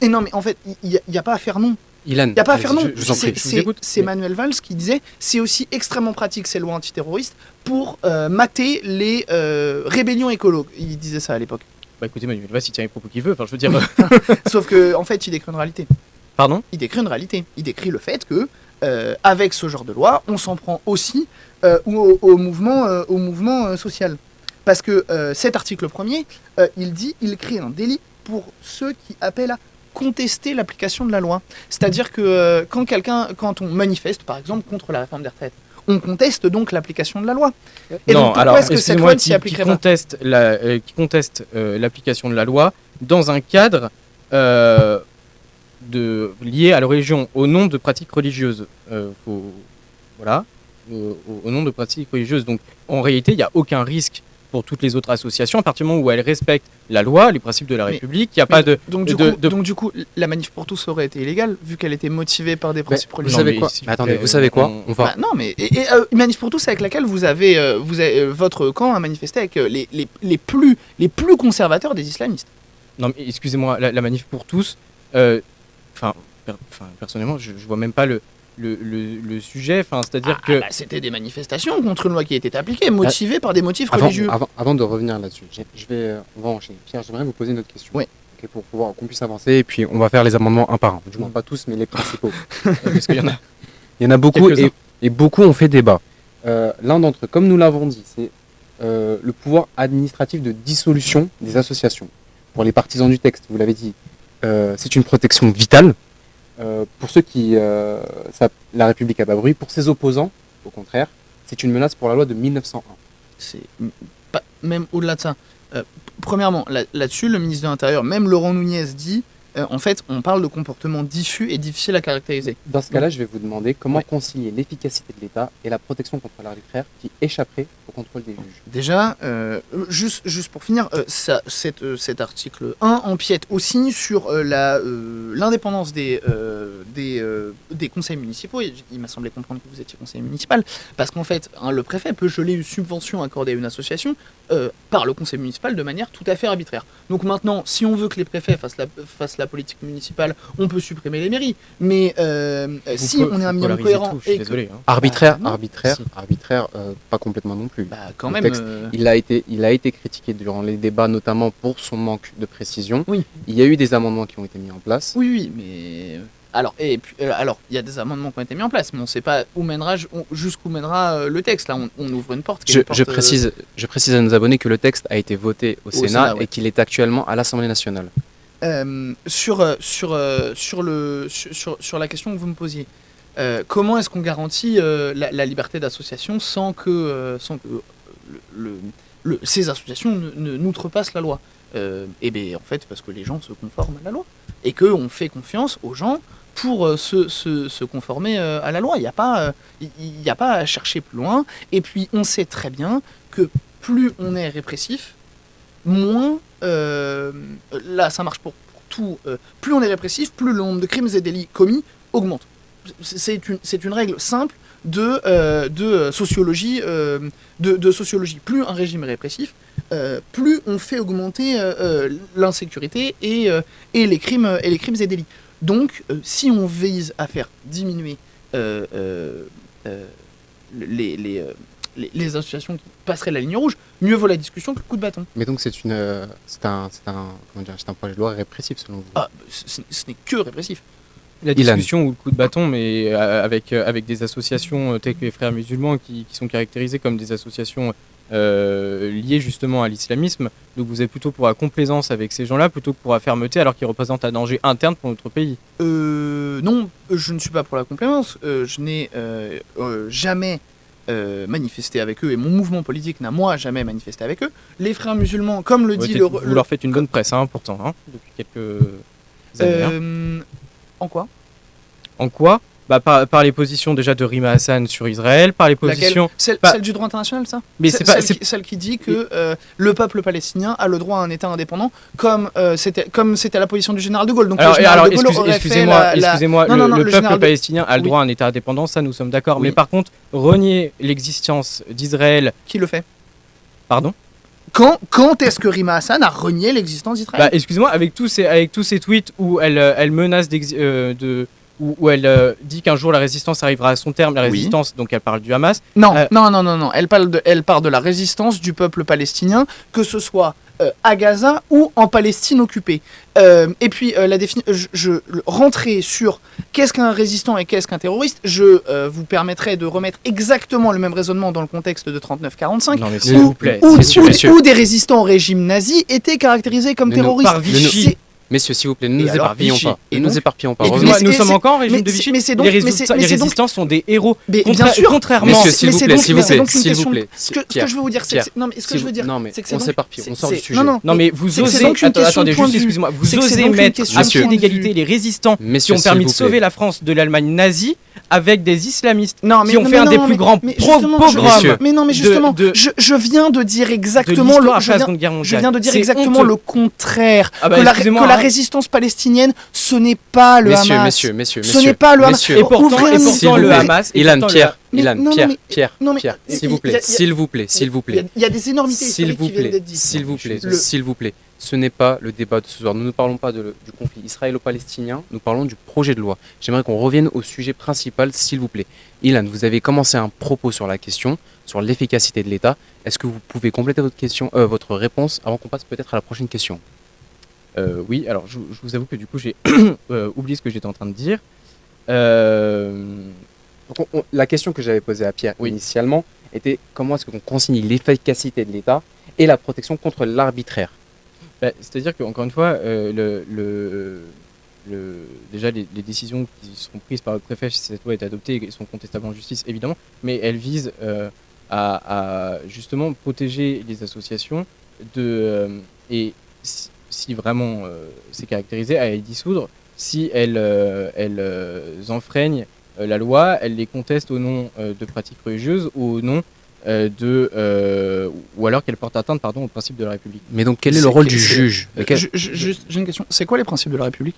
Et non, mais en fait, il n'y a pas à faire non. Ilan, Il n'y a pas à faire non. je vous en prie. C'est Manuel Valls qui disait c'est aussi extrêmement pratique ces lois antiterroristes pour mater les rébellions écolo. Il disait ça à l'époque. Bah écoutez, Manuel Valls, il tient les propos qu'il veut. Enfin, je veux dire. Sauf que en fait, il décrit une réalité. Pardon ? Il décrit une réalité. Il décrit le fait que avec ce genre de loi, on s'en prend aussi au mouvement social. Parce que cet article premier, il crée un délit pour ceux qui appellent à contester l'application de la loi. C'est-à-dire que quand on manifeste, par exemple, contre la réforme des retraites, on conteste donc l'application de la loi. Et non, donc pourquoi alors, est-ce que cette loi ne s'y appliquerait pas ? Qui conteste l'application de la loi dans un cadre lié à la religion, au nom de pratiques religieuses. Voilà, au nom de pratiques religieuses. Donc, en réalité, il n'y a aucun risque pour toutes les autres associations, à partir du moment où elles respectent la loi, les principes de la République, il n'y a pas de... Donc du coup, la manif pour tous aurait été illégale, vu qu'elle était motivée par des principes religieux. Vous savez quoi ? Attendez, vous savez quoi ? On va... non, mais manif pour tous avec laquelle vous avez votre camp a manifesté avec les plus conservateurs des islamistes. Non, mais excusez-moi, la manif pour tous, personnellement, je vois même pas le sujet, c'est-à-dire que... c'était des manifestations contre une loi qui était appliquée, motivées par des motifs religieux. Avant de revenir là-dessus, on va enchaîner. Pierre, j'aimerais vous poser une autre question. Oui. Pour pouvoir qu'on puisse avancer, et puis on va faire les amendements un par un. Du moins pas tous, mais les principaux. Parce qu'il y en a. Il y en a beaucoup, et beaucoup ont fait débat. L'un d'entre eux, comme nous l'avons dit, c'est le pouvoir administratif de dissolution des associations. Pour les partisans du texte, vous l'avez dit, c'est une protection vitale. Pour ceux qui la République a pas bruit, pour ses opposants, au contraire, c'est une menace pour la loi de 1901. C'est même au-delà de ça. Premièrement, là-dessus, le ministre de l'Intérieur, même Laurent Nunez, dit en fait, on parle de comportements diffus et difficiles à caractériser. Dans ce cas-là, je vais vous demander comment concilier l'efficacité de l'État et la protection contre l'arbitraire qui échapperait au contrôle des juges. Déjà, juste pour finir, cet article 1 empiète aussi sur l'indépendance des conseils municipaux. Il m'a semblé comprendre que vous étiez conseiller municipal, parce qu'en fait, le préfet peut geler une subvention accordée à une association par le conseil municipal de manière tout à fait arbitraire. Donc maintenant, si on veut que les préfets fassent la politique municipale, on peut supprimer les mairies. Mais si on est un minimum cohérent... Désolé, hein. Arbitraire, pas complètement non plus. Quand même... Texte, il a été critiqué durant les débats, notamment pour son manque de précision. Oui. Il y a eu des amendements qui ont été mis en place. Oui, mais... Alors, il y a des amendements qui ont été mis en place, mais on ne sait pas jusqu'où mènera le texte. Là, on ouvre une porte. Je précise à nos abonnés que le texte a été voté au Sénat, ouais. Et qu'il est actuellement à l'Assemblée nationale. Sur la question que vous me posiez, comment est-ce qu'on garantit la liberté d'association sans que ces associations n'outrepassent la loi ? Et bien, en fait, parce que les gens se conforment à la loi et qu'on fait confiance aux gens pour se conformer à la loi. Il n'y a pas à chercher plus loin. Et puis, on sait très bien que plus on est répressif, moins... là, ça marche pour tout. Plus on est répressif, plus le nombre de crimes et délits commis augmente. C'est une règle simple de sociologie. Plus un régime est répressif, plus on fait augmenter l'insécurité et les crimes et délits. Donc, si on vise à faire diminuer les associations qui passeraient la ligne rouge, mieux vaut la discussion que le coup de bâton. Mais donc c'est un projet de loi répressif selon vous. Ah, ce n'est que répressif. La Ilan. discussion ou le coup de bâton, mais avec des associations telles que les Frères musulmans qui sont caractérisées comme des associations liées justement à l'islamisme. Donc vous êtes plutôt pour la complaisance avec ces gens-là plutôt que pour la fermeté alors qu'ils représentent un danger interne pour notre pays. Non, je ne suis pas pour la complaisance. Je n'ai jamais manifesté avec eux et mon mouvement politique n'a moi jamais manifesté avec eux. Les frères musulmans, comme le dit Vous leur faites une bonne presse pourtant, depuis quelques années. En quoi? En quoi? Par les positions déjà de Rima Hassan sur Israël, par les positions... Celle du droit international, ça? Mais celle qui dit que le peuple palestinien a le droit à un État indépendant, comme c'était la position du général de Gaulle. Donc excusez-moi, le peuple palestinien a le Oui. droit à un État indépendant, ça nous sommes d'accord. Oui. Mais par contre, renier l'existence d'Israël... Qui le fait? Pardon? Quand est-ce que Rima Hassan a renié l'existence d'Israël? Excusez-moi, avec tous ces tweets où elle menace où elle dit qu'un jour la résistance arrivera à son terme, la résistance, donc elle parle du Hamas. Non. Elle parle de la résistance du peuple palestinien, que ce soit à Gaza ou en Palestine occupée. Et puis, rentrer sur qu'est-ce qu'un résistant et qu'est-ce qu'un terroriste, je vous permettrai de remettre exactement le même raisonnement dans le contexte de 39-45, Non mais s'il vous plaît. où des résistants au régime nazi étaient caractérisés comme terroristes. Par Vichy. Messieurs, s'il vous plaît, ne nous alors, éparpillons Vichy, pas. et Ne nous donc- éparpillons pas. et Revenons- Excusez-moi, nous sommes encore en régime mais de c'est- Vichy. mais c'est donc- Les mais c'est- mais c'est donc- résistants sont des héros. Mais bien sûr. Contrairement... Messieurs, Mais s'il vous c'est plaît, donc- s'il mais vous c'est plaît, donc une s'il vous question- plaît. Ce que je veux vous dire, c'est Pierre, que non, mais ce que je veux dire, non, mais c'est que c'est on donc- s'éparpille, on sort du c'est- sujet. Non, mais vous c'est osez... donc une question Attendez, de point juste, de vue. excusez-moi. Vous C'est que c'est osez donc une mettre question à de pied point de d'égalité vue. les résistants qui Messieurs, ont s'il permis de vous plaît. sauver la France de l'Allemagne nazie avec des islamistes Non, mais qui ont fait un des plus grands justement, pogroms Messieurs. Mais non, mais justement, de je viens de dire de exactement l'histoire je après la viens- Seconde Guerre mondiale. Je viens de dire C'est exactement honteux. le contraire. Ah bah, que excusez-moi, la hein. résistance palestinienne, ce n'est pas le Hamas. Messieurs, Ce n'est pas le Hamas. messieurs. Et pourtant, Ouvrez un le ouvrez- Hamas... et Ilan, pourtant, Pierre, Mais Ilan, non, Pierre, mais- Pierre, non, mais- Pierre, il y a- s'il vous il y plaît, a- s'il vous plaît, s'il vous plaît. Il y a des énormités S'il historiques vous qui viennent plaît, d'être dites. s'il vous plaît, Le- s'il vous plaît, ce n'est pas le débat de ce soir. Nous ne parlons pas du conflit israélo-palestinien, nous parlons du projet de loi. J'aimerais qu'on revienne au sujet principal, s'il vous plaît. Ilan, vous avez commencé un propos sur la question, sur l'efficacité de l'État. Est-ce que vous pouvez compléter votre réponse avant qu'on passe peut-être à la prochaine question? Oui, alors je vous avoue que du coup j'ai oublié ce que j'étais en train de dire. Donc, la question que j'avais posée à Pierre initialement était comment est-ce qu'on consigne l'efficacité de l'État et la protection contre l'arbitraire? C'est-à-dire qu'encore une fois, déjà les décisions qui seront prises par le préfet si cette loi est adoptée et sont contestables en justice évidemment, mais elles visent à justement protéger les associations et si vraiment c'est caractérisé, à les dissoudre si elles enfreignent la loi, elles les contestent au nom de pratiques religieuses ou au nom ou alors qu'elles portent atteinte au principe de la République. Mais donc quel est le rôle du juge? Juste, j'ai une question. C'est quoi les principes de la République?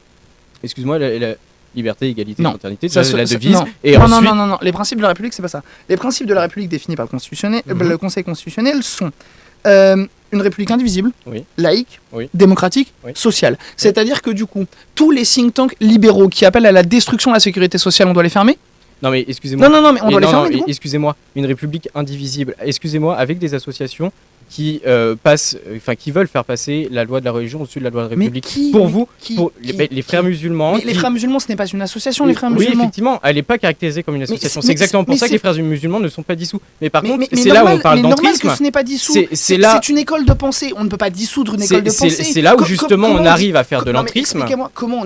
Excuse-moi, la liberté, égalité, Non. fraternité, Ça c'est se- la ça- devise. non. Et non, ensuite, non. Les principes de la République, c'est pas ça. Les principes de la République définis par le Conseil constitutionnel sont une République indivisible, Oui. laïque, Oui. démocratique, Oui. sociale. C'est-à-dire que du coup, tous les think tanks libéraux qui appellent à la destruction de la sécurité sociale, on doit les fermer? non mais excusez-moi. Non, mais on doit les fermer. du coup Excusez-moi, une république indivisible. Excusez-moi, avec des associations qui qui veulent faire passer la loi de la religion au-dessus de la loi de la Mais République. qui Pour mais vous, qui- pour qui- les frères musulmans. Mais les frères musulmans, ce n'est pas une association, les frères Oui, musulmans. effectivement, elle n'est pas caractérisée comme une association. mais C'est exactement pour mais ça que c'est- les frères musulmans ne sont pas dissous. Mais par contre, mais c'est là où on parle normal d'entrisme. que ce n'est pas dissous. C'est là- C'est une école de pensée. On ne peut pas dissoudre une école de pensée. C'est là où justement on Comment arrive à faire de Non, mais l'entrisme. expliquez-moi comment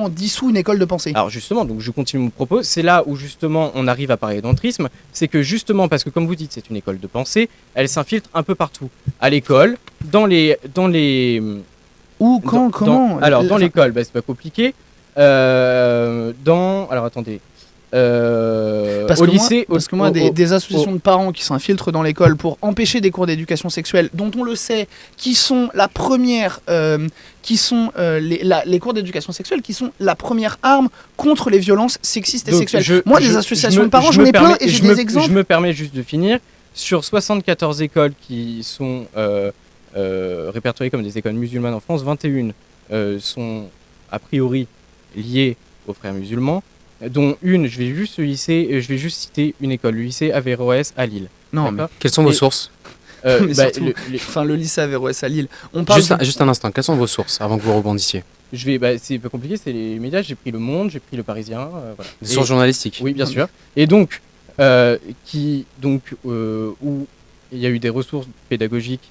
on dissout une école de pensée. Alors justement, donc je continue mon propos, c'est là où justement on arrive à parler d'entrisme, c'est que justement, parce que comme vous dites, c'est une école de pensée, elle s'infiltre un peu partout. À l'école, dans les Ou comment alors dans l'école, c'est pas compliqué. Alors attendez. Parce Au que lycée, moi, des associations de parents qui s'infiltrent dans l'école pour empêcher des cours d'éducation sexuelle, dont on le sait, qui sont la première, les cours d'éducation sexuelle, qui sont la première arme contre les violences sexistes et donc, sexuelles. Moi, des associations de parents, j'en ai plein et j'ai des exemples. Je me permets juste de finir. Sur 74 écoles qui sont répertoriées comme des écoles musulmanes en France, 21 sont a priori liées aux frères musulmans. dont une, je vais juste citer une école, le lycée Averroès à Lille. Non, mais D'accord. Quelles sont vos Et- sources? mais surtout, le- enfin, le lycée Averroès à Lille. On parle Juste un instant, quelles sont vos sources avant que vous rebondissiez? c'est pas compliqué, c'est les médias. J'ai pris Le Monde, j'ai pris Le Parisien, voilà. Des sources journalistiques? Oui, bien sûr. Et donc, où il y a eu des ressources pédagogiques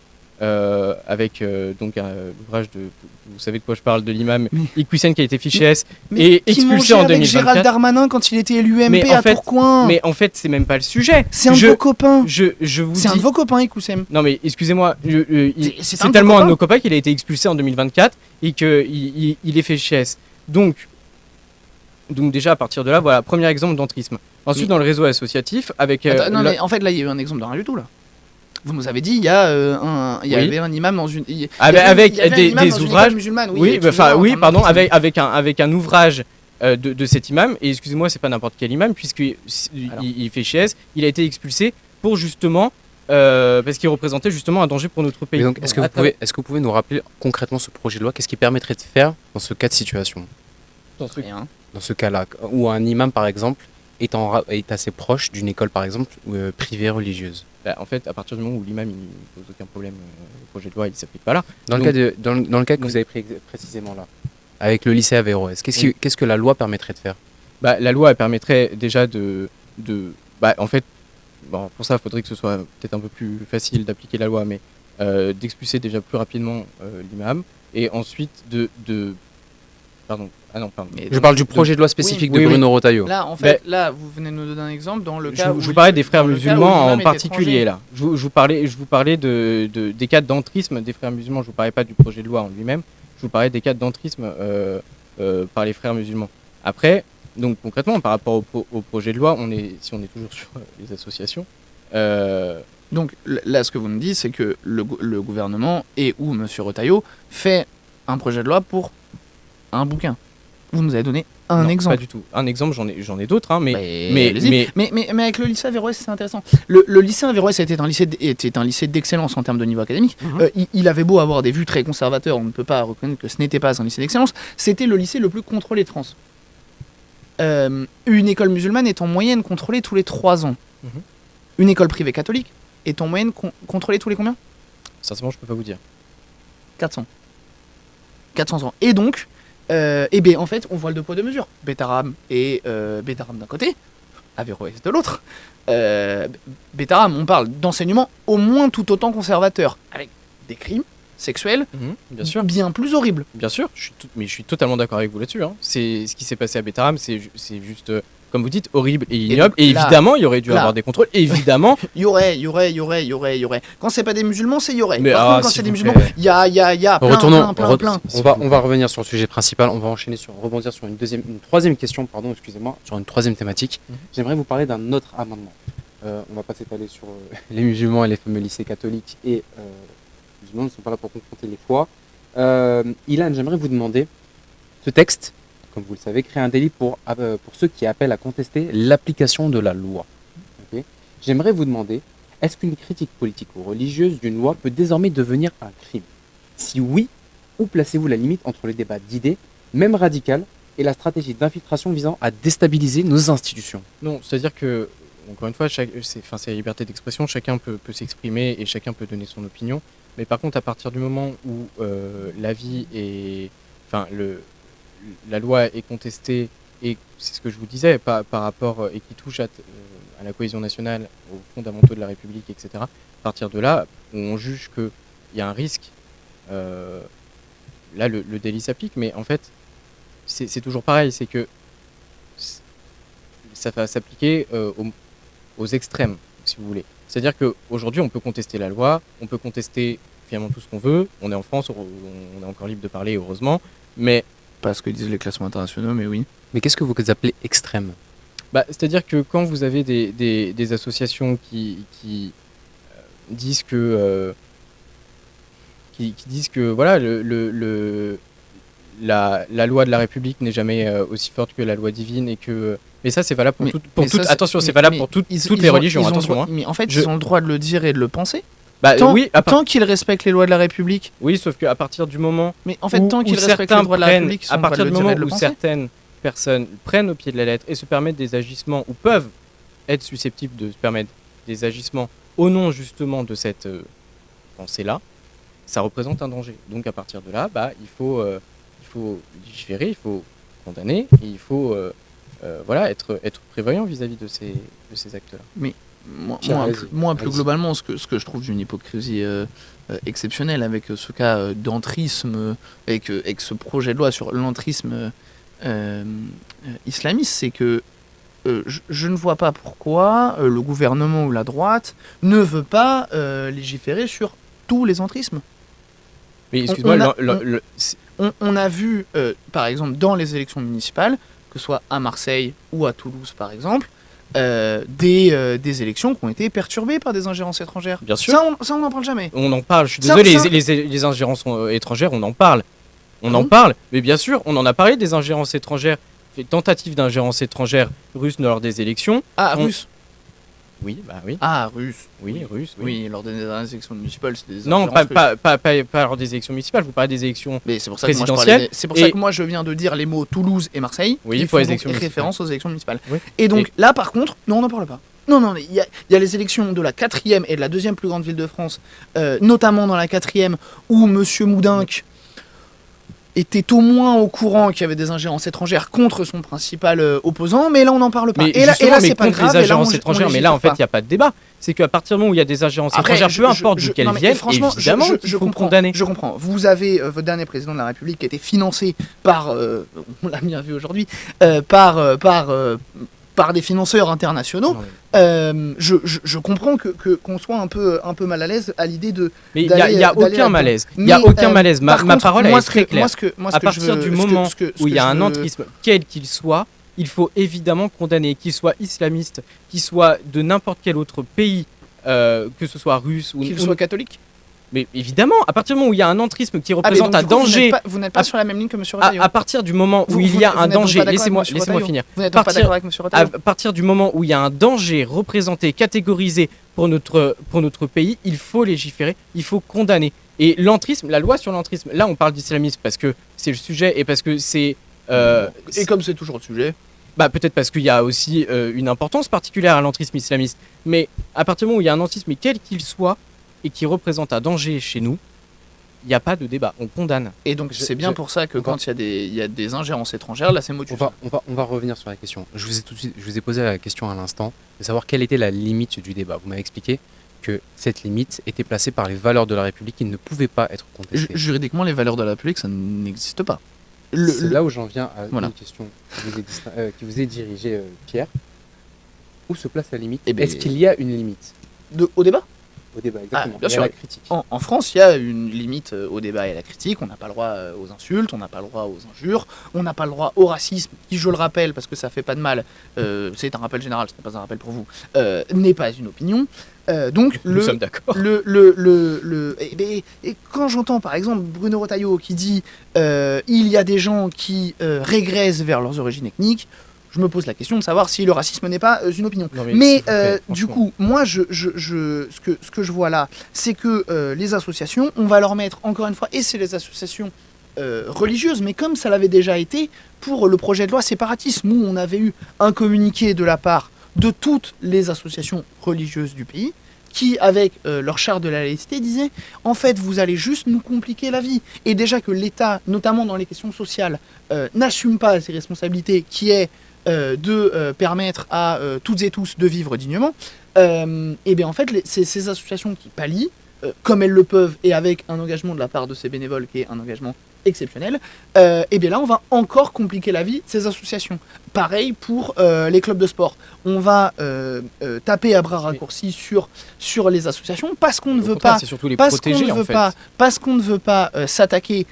avec l'ouvrage de, vous savez de quoi je parle, de l'imam Iqwisen qui a été fiché S et qui expulsé mangeait en avec 2024. Gérald Darmanin quand il était élu MP Mais en à fait- Tourcoing. Mais en fait, c'est même pas le sujet. C'est un de vos copains. Je vous C'est un dis. de vos copains, Ikoussem. Non mais excusez-moi, C'est un c'est de tellement vos un de nos copains qu'il a été expulsé en 2024 et qu'il est fait chiesse. Donc déjà à partir de là, voilà, premier exemple d'entrisme. Ensuite dans le réseau associatif avec Attends, non, mais en fait, là, il y a eu un exemple de rien du tout, là. Vous nous avez dit, il y avait un imam dans une. avec il y avait un des imam dans une ouvrages. école musulmane, Oui, excusez-moi, oui, en pardon, termes de- avec un ouvrage de cet imam, et excusez-moi, c'est pas n'importe quel imam, puisqu'il Alors. il fait chiesse, il a été expulsé pour justement, parce qu'il représentait justement un danger pour notre pays. Et donc, est-ce que vous pouvez nous rappeler concrètement ce projet de loi? Qu'est-ce qui permettrait de faire dans ce cas de situation? Rien. Dans ce cas-là, où un imam, par exemple, est assez proche d'une école, par exemple, privée religieuse. Bah, en fait, à partir du moment où l'imam il pose aucun problème, le projet de loi il s'applique pas là. Dans le cas que vous avez pris précisément là, avec le lycée Averroès, qu'est-ce que la loi permettrait de faire? Bah, la loi elle permettrait déjà en fait, bon, pour ça il faudrait que ce soit peut-être un peu plus facile d'appliquer la loi, mais d'expulser déjà plus rapidement l'imam et ensuite pardon. Mais Je parle du projet de loi spécifique de oui, Bruno Retailleau. Là, en fait, là, vous venez de nous donner un exemple dans le cas où. Je vous parlais des frères dans le cas où musulmans l'imam en est particulier étranger. là. Je vous parlais des cas d'entrisme des frères musulmans. Je vous parlais pas du projet de loi en lui-même. Je vous parlais des cas d'entrisme par les frères musulmans. Après, donc concrètement, par rapport au projet de loi, si on est toujours sur les associations. Donc là, ce que vous me dites, c'est que le gouvernement et ou Monsieur Retailleau fait un projet de loi pour un bouquin. Vous nous avez donné un non, exemple. Pas du tout. Un exemple, j'en ai d'autres, hein, mais allez-y. mais avec le lycée Averroès, c'est intéressant. Le lycée Averroès était un lycée d'excellence en termes de niveau académique. Il avait beau avoir des vues très conservateurs, on ne peut pas reconnaître que ce n'était pas un lycée d'excellence. C'était le lycée le plus contrôlé de France. Une école musulmane est en moyenne contrôlée tous les 3 ans. Mhm. Une école privée catholique est en moyenne contrôlée tous les combien? sincèrement, je peux pas vous dire. 400. 400 ans. Et donc, eh bien, en fait, on voit le deux poids deux mesures. Betaram et Betaram d'un côté, Averroès de l'autre. Betaram, on parle d'enseignement au moins tout autant conservateur, avec des crimes sexuels Bien sûr. bien plus horribles. Bien sûr, mais je suis totalement d'accord avec vous là-dessus. Hein. C'est ce qui s'est passé à Betaram, c'est juste, comme vous dites, horrible et ignoble. donc, Et là- évidemment, il y aurait dû là- avoir des contrôles. Évidemment, Il y aurait. Quand c'est pas des musulmans, c'est y aurait. Mais Par contre, quand s'il c'est des vous musulmans, plaît. il y a plein. On va revenir sur le sujet principal. On va rebondir sur une troisième question, pardon, excusez-moi, sur une troisième thématique. J'aimerais vous parler d'un autre amendement. On va pas s'étaler sur les musulmans et les fameux lycées catholiques et les musulmans ne sont pas là pour confronter les foi. Ilan, j'aimerais vous demander, ce texte, comme vous le savez, crée un délit pour ceux qui appellent à contester l'application de la loi. Ok. J'aimerais vous demander, est-ce qu'une critique politique ou religieuse d'une loi peut désormais devenir un crime? Si oui, où placez-vous la limite entre le débat d'idées, même radicales, et la stratégie d'infiltration visant à déstabiliser nos institutions? non, c'est-à-dire que, encore une fois, c'est la liberté d'expression, chacun peut s'exprimer et chacun peut donner son opinion. Mais par contre, à partir du moment où l'avis est. Enfin, la loi est contestée, et c'est ce que je vous disais, par rapport. Et qui touche à la cohésion nationale, aux fondamentaux de la République, etc. À partir de là, on juge qu'il y a un risque. Là, le délit s'applique, mais en fait, c'est toujours pareil, c'est que ça va s'appliquer aux extrêmes, si vous voulez. C'est-à-dire qu'aujourd'hui, on peut contester la loi, on peut contester finalement tout ce qu'on veut. On est en France, on est encore libre de parler, heureusement. Mais Pas ce que disent les classements internationaux, mais oui. Mais qu'est-ce que vous appelez extrême? c'est-à-dire que quand vous avez des associations qui disent que qui disent que voilà la loi de la République n'est jamais aussi forte que la loi divine et que mais ça c'est valable pour attention, c'est valable pour toutes les religions, attention. Mais en fait, ils ont le droit de le dire et de le penser. Oui, Tant qu'ils respectent les lois de la République. oui, sauf qu'à partir du moment Mais en fait, tant où qu'ils respectent les certains droits de la prennent, République, ils à ont le droit de partir le du dire moment et de le où penser. certaines personnes prennent au pied de la lettre et se permettent des agissements ou peuvent être susceptibles de se permettre des agissements au nom justement de cette pensée-là, ça représente un danger. Donc à partir de là, il faut légiférer, il faut condamner et il faut être prévoyant vis-à-vis de ces actes-là. Moi, Pierre, moi, vas-y. moi, plus Vas-y. globalement, ce que je trouve d'une hypocrisie exceptionnelle avec ce cas d'entrisme, avec ce projet de loi sur l'entrisme islamiste, c'est que je ne vois pas pourquoi le gouvernement ou la droite ne veut pas légiférer sur tous les entrismes. Mais excuse-moi, on a- c'est- On a vu, par exemple, dans les élections municipales, que ce soit à Marseille ou à Toulouse, par exemple, des élections qui ont été perturbées par des ingérences étrangères. bien sûr, Ça, on n'en parle jamais. on en parle, je suis Ça- désolé, ça- les ingérences étrangères, on en parle. On Ah en bon parle, mais bien sûr, on en a parlé des ingérences étrangères, des tentatives d'ingérence étrangère russe lors des élections. Ah, On- russe. Oui, oui. Ah, russe. Russe, Oui, lors des dernières élections municipales, c'était des Non, ingérences russes. pas lors des élections municipales, vous parlez des élections. Mais c'est pour ça que moi je présidentielles. parlais c'est pour ça Et- que moi je viens de dire les mots Toulouse et Marseille Oui, qui pour font les donc élections municipales. référence aux élections municipales. Oui. Et donc là par contre, non, on n'en parle pas. Non, il y a les élections de la 4e et de la 2e plus grande ville de France, notamment dans la 4e, où Monsieur Moudinque était au moins au courant qu'il y avait des ingérences étrangères contre son principal opposant, mais là on n'en parle pas. Mais et là justement, c'est pas contre grave. les et là, ingérences on étrangères, mais là en légifère fait, il n'y a pas de débat. C'est qu'à partir du moment où il y a des ingérences Après, étrangères, peu importe je- d'où qu'elles non, mais viennent, franchement, évidemment je qu'il faut comprends, condamner. Je comprends. Vous avez votre dernier président de la République qui a été financé par, on l'a bien vu aujourd'hui, par des financeurs internationaux. Non, mais- Je comprends qu'on soit un peu mal à l'aise à l'idée de. Mais il n'y a, d'aller aucun là-dedans. malaise. Il n'y a Mais, aucun malaise. Ma par contre, parole moi, est très claire. Moi, À partir du moment où il y a un entrisme, quel qu'il soit, il faut évidemment condamner, qu'il soit islamiste, qu'il soit de n'importe quel autre pays, que ce soit russe ou qu'il soit catholique. Mais évidemment, à partir du moment où il y a un entrisme qui Ah, mais représente donc, un du coup, danger, Vous n'êtes pas sur la même ligne que M. Retailleau. à partir du moment où Vous- il y a vous un n'êtes donc danger, pas d'accord avec laissez-moi M. Retailleau. finir. Vous n'êtes pas Partir- d'accord avec M. À Retailleau. partir du moment où il y a un danger représenté, catégorisé pour notre pays, il faut légiférer, il faut condamner. Et l'entrisme, la loi sur l'entrisme, là on parle d'islamisme parce que c'est le sujet et parce que c'est... Et comme c'est toujours le sujet. peut-être parce qu'il y a aussi une importance particulière à l'entrisme islamiste. Mais à partir du moment où il y a un entrisme, quel qu'il soit, et qui représente un danger chez nous, il n'y a pas de débat, on condamne. Et donc Je- c'est bien je- pour ça que on va- quand il y a des ingérences étrangères, là c'est motus. On va revenir sur la question. Je vous ai posé la question à l'instant de savoir quelle était la limite du débat. Vous m'avez expliqué que cette limite était placée par les valeurs de la République qui ne pouvaient pas être contestées. Juridiquement, les valeurs de la République, ça n'existe pas. C'est là où j'en viens à Voilà. une question qui vous est dirigée, Pierre. Où se place la limite Eh ben- Est-ce qu'il y a une limite Au débat au débat exactement bien et à sûr. la critique en France, il y a une limite au débat et à la critique. On n'a pas le droit aux insultes, on n'a pas le droit aux injures, on n'a pas le droit au racisme, qui, je le rappelle, parce que ça fait pas de mal, c'est un rappel général, ce n'est pas un rappel pour vous, n'est pas une opinion. Donc, Nous sommes d'accord. et quand j'entends par exemple Bruno Retailleau qui dit il y a des gens qui régressent vers leurs origines ethniques, je me pose la question de savoir si le racisme n'est pas une opinion. Non, Mais s'il vous plaît, du franchement. coup, moi, ce que je vois là, c'est que les associations, on va leur mettre encore une fois, et c'est les associations religieuses, mais comme ça l'avait déjà été pour le projet de loi séparatisme, où on avait eu un communiqué de la part de toutes les associations religieuses du pays, qui, avec leur charte de la laïcité, disaient en fait, vous allez juste nous compliquer la vie. Et déjà que l'État, notamment dans les questions sociales, n'assume pas ses responsabilités, qui est de permettre à toutes et tous de vivre dignement, et bien en fait, ces associations qui pallient, comme elles le peuvent, et avec un engagement de la part de ces bénévoles qui est un engagement exceptionnel, et bien là on va encore compliquer la vie de ces associations. Pareil pour les clubs de sport. On va taper à bras raccourcis sur les associations parce qu'on ne Au veut contraire, pas c'est surtout les parce qu'on protéger ne en veut fait. pas, parce qu'on ne veut pas s'attaquer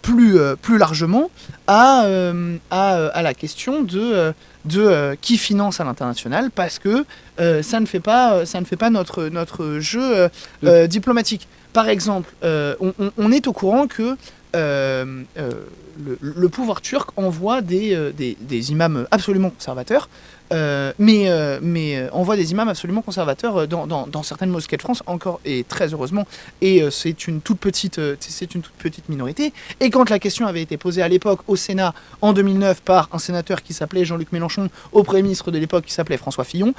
plus largement à la question de qui finance à l'international, parce que ça ne fait pas notre jeu diplomatique. Par exemple, on est au courant que le pouvoir turc envoie des imams absolument conservateurs, mais envoie des imams absolument conservateurs dans certaines mosquées de France, encore et très heureusement, et c'est une toute petite minorité. Et quand la question avait été posée à l'époque au Sénat en 2009 par un sénateur qui s'appelait Jean-Luc Mélenchon au Premier ministre de l'époque qui s'appelait François Fillon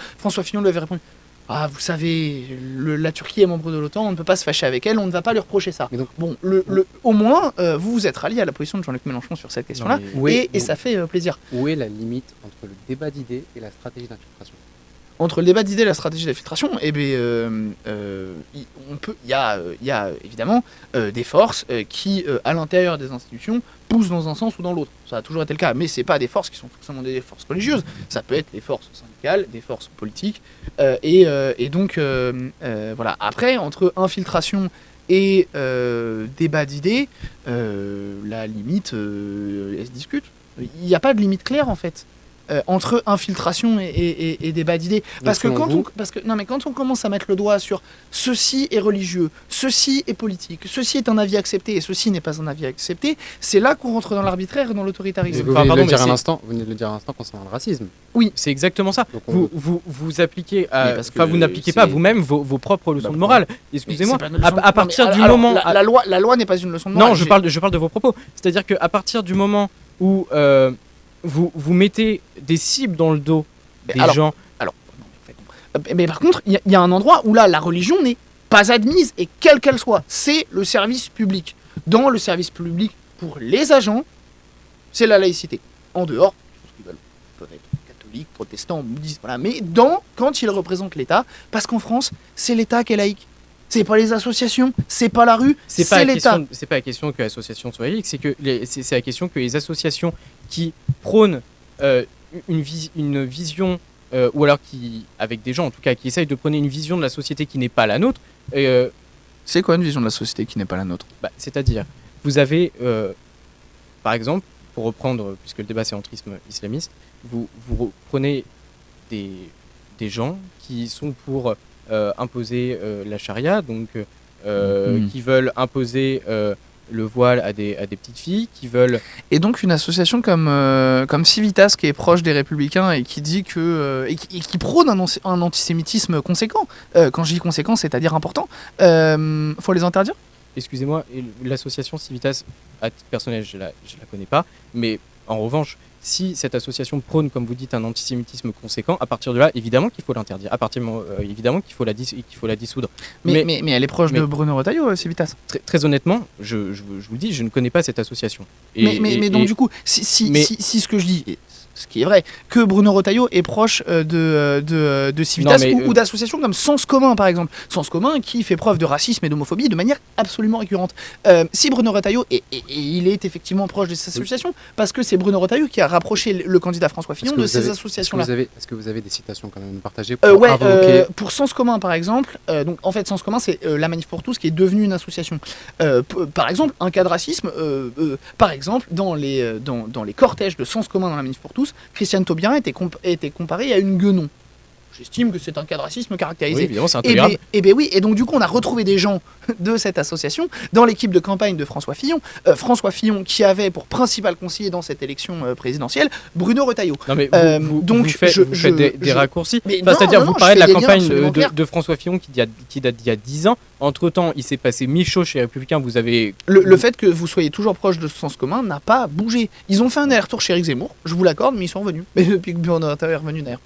lui avait répondu: ah, vous savez, la Turquie est membre de l'OTAN, on ne peut pas se fâcher avec elle, on ne va pas lui reprocher ça. Donc, bon, au moins, vous vous êtes rallié à la position de Jean-Luc Mélenchon sur cette question-là, et ça fait plaisir. Où est la limite entre le débat d'idées et la stratégie d'infiltration ? Entre le débat d'idées et la stratégie d'infiltration, il y a évidemment des forces qui, à l'intérieur des institutions, poussent dans un sens ou dans l'autre. Ça a toujours été le cas, mais c'est pas des forces qui sont forcément des forces religieuses. Ça peut être des forces syndicales, des forces politiques, et donc voilà. Après, entre infiltration et débat d'idées, la limite, elle se discute. Il n'y a pas de limite claire en fait. Entre infiltration et débat d'idées. Parce que quand on commence à mettre le doigt sur ceci est religieux, ceci est politique, ceci est un avis accepté et ceci n'est pas un avis accepté, c'est là qu'on rentre dans l'arbitraire et dans l'autoritarisme. Vous venez de le dire à l'instant concernant le racisme. Oui, c'est exactement ça. Donc vous appliquez, vous n'appliquez pas vous-même vos propres leçons de morale. Excusez-moi. À partir du moment, la loi n'est pas une leçon de morale. Non, je parle de vos propos. C'est-à-dire qu'à partir du moment où vous mettez des cibles dans le dos des gens. Mais par contre, il y a un endroit où là, la religion n'est pas admise, et quelle qu'elle soit, c'est le service public. Dans le service public, pour les agents, c'est la laïcité. En dehors, ils peuvent être catholiques, protestants, bouddhistes, voilà. Mais quand ils représentent l'État, parce qu'en France, c'est l'État qui est laïque. C'est pas les associations, c'est pas la rue, c'est l'État. C'est pas la question que l'association soit laïque, c'est la question que les associations qui prônent une vision, ou alors qui, avec des gens en tout cas, qui essayent de prôner une vision de la société qui n'est pas la nôtre. C'est quoi une vision de la société qui n'est pas la nôtre ? C'est-à-dire, vous avez, par exemple, pour reprendre, puisque le débat c'est entrisme islamiste, vous prenez des gens qui sont pour imposer la charia, donc qui veulent imposer le voile à des petites filles, qui veulent... Et donc une association comme Civitas, qui est proche des Républicains et qui dit que... et qui prône un antisémitisme conséquent. Quand je dis conséquent, c'est-à-dire important. Faut les interdire ? Excusez-moi, l'association Civitas, à titre personnel, je la connais pas, mais en revanche, si cette association prône, comme vous dites, un antisémitisme conséquent, à partir de là, évidemment qu'il faut l'interdire. Évidemment qu'il faut la dissoudre. Mais elle est proche de Bruno Retailleau, Civitas. Très honnêtement, je vous dis, je ne connais pas cette association. Du coup, si ce que je dis, ce qui est vrai, que Bruno Retailleau est proche de Civitas ou d'associations comme Sens Commun, par exemple. Sens Commun qui fait preuve de racisme et d'homophobie de manière absolument récurrente. Si Bruno Retailleau, et il est effectivement proche de ces associations, parce que c'est Bruno Retailleau qui a rapproché le candidat François Fillon de ces associations-là. Est-ce que vous avez des citations quand même partagées pour pour Sens Commun, par exemple, donc en fait, Sens Commun, c'est la Manif pour tous qui est devenue une association. Par exemple, un cas de racisme, par exemple, dans les cortèges de Sens Commun dans la Manif pour tous, Christiane Taubira était comparée à une guenon. J'estime que c'est un cas de racisme caractérisé. Oui, évidemment, c'est intolérable. Et donc du coup, on a retrouvé des gens de cette association dans l'équipe de campagne de François Fillon. François Fillon qui avait pour principal conseiller dans cette élection présidentielle Bruno Retailleau. Non mais vous faites des raccourcis. C'est-à-dire, vous parlez de la campagne de François Fillon qui date d'il y a 10 ans. Entre-temps, il s'est passé 1000 choses chez les Républicains. Vous avez... Le fait que vous soyez toujours proche de ce Sens Commun n'a pas bougé. Ils ont fait un aller-retour chez Éric Zemmour, je vous l'accorde, mais ils sont revenus. Mais depuis que Bruno Retailleau est revenu d'ailleurs.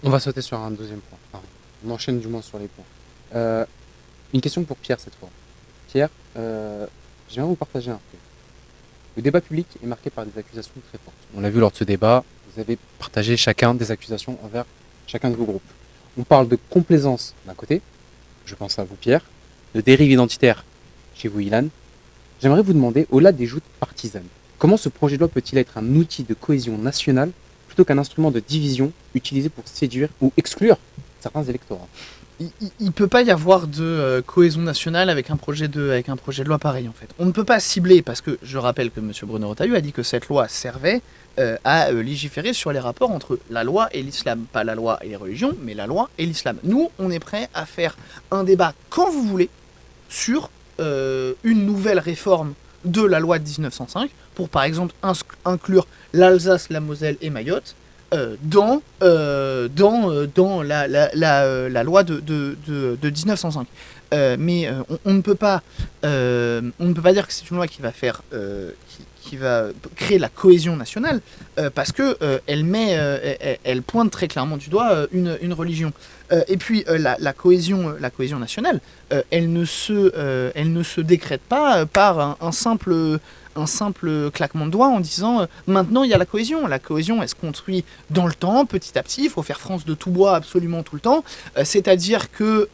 On va sauter sur un deuxième point. Enfin, on enchaîne du moins sur les points. Une question pour Pierre cette fois. Pierre, j'aimerais vous partager un fait. Le débat public est marqué par des accusations très fortes. On l'a vu lors de ce débat, vous avez partagé chacun des accusations envers chacun de vos groupes. On parle de complaisance d'un côté, je pense à vous Pierre, de dérive identitaire chez vous Ilan. J'aimerais vous demander, au-delà des joutes partisanes, comment ce projet de loi peut-il être un outil de cohésion nationale plutôt qu'un instrument de division utilisé pour séduire ou exclure certains électorats? Il ne peut pas y avoir de cohésion nationale avec un projet de loi pareil en fait. On ne peut pas cibler, parce que je rappelle que M. Bruno Retailleau a dit que cette loi servait à légiférer sur les rapports entre la loi et l'islam. Pas la loi et les religions, mais la loi et l'islam. Nous, on est prêt à faire un débat quand vous voulez sur une nouvelle réforme de la loi de 1905 pour, par exemple, inclure l'Alsace, la Moselle et Mayotte dans la loi de 1905. Mais on ne peut pas dire que c'est une loi qui va faire qui va créer la cohésion nationale parce que elle pointe très clairement du doigt une religion. Et puis la cohésion nationale, elle ne se décrète pas par un simple claquement de doigts en disant maintenant il y a la cohésion. La cohésion, elle se construit dans le temps, petit à petit. Il faut faire France de tout bois absolument tout le temps. C'est-à-dire que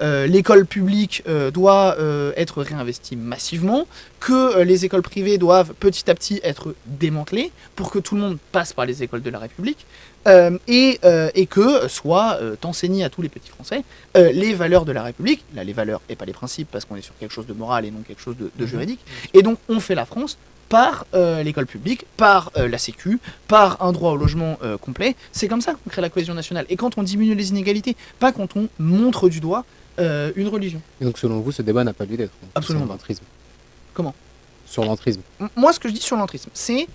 l'école publique doit être réinvestie massivement, que les écoles privées doivent petit à petit être démantelées pour que tout le monde passe par les écoles de la République et que soit enseigné à tous les petits Français les valeurs de la République, là les valeurs et pas les principes parce qu'on est sur quelque chose de moral et non quelque chose de juridique, et donc on fait la France par l'école publique, par la Sécu, par un droit au logement complet. C'est comme ça qu'on crée la cohésion nationale. Et quand on diminue les inégalités, pas quand on montre du doigt une religion. Et donc selon vous, ce débat n'a pas lieu d'être. Absolument Sur pas. l'entrisme. Comment ? Sur l'entrisme. Moi, ce que je dis sur l'entrisme, c'est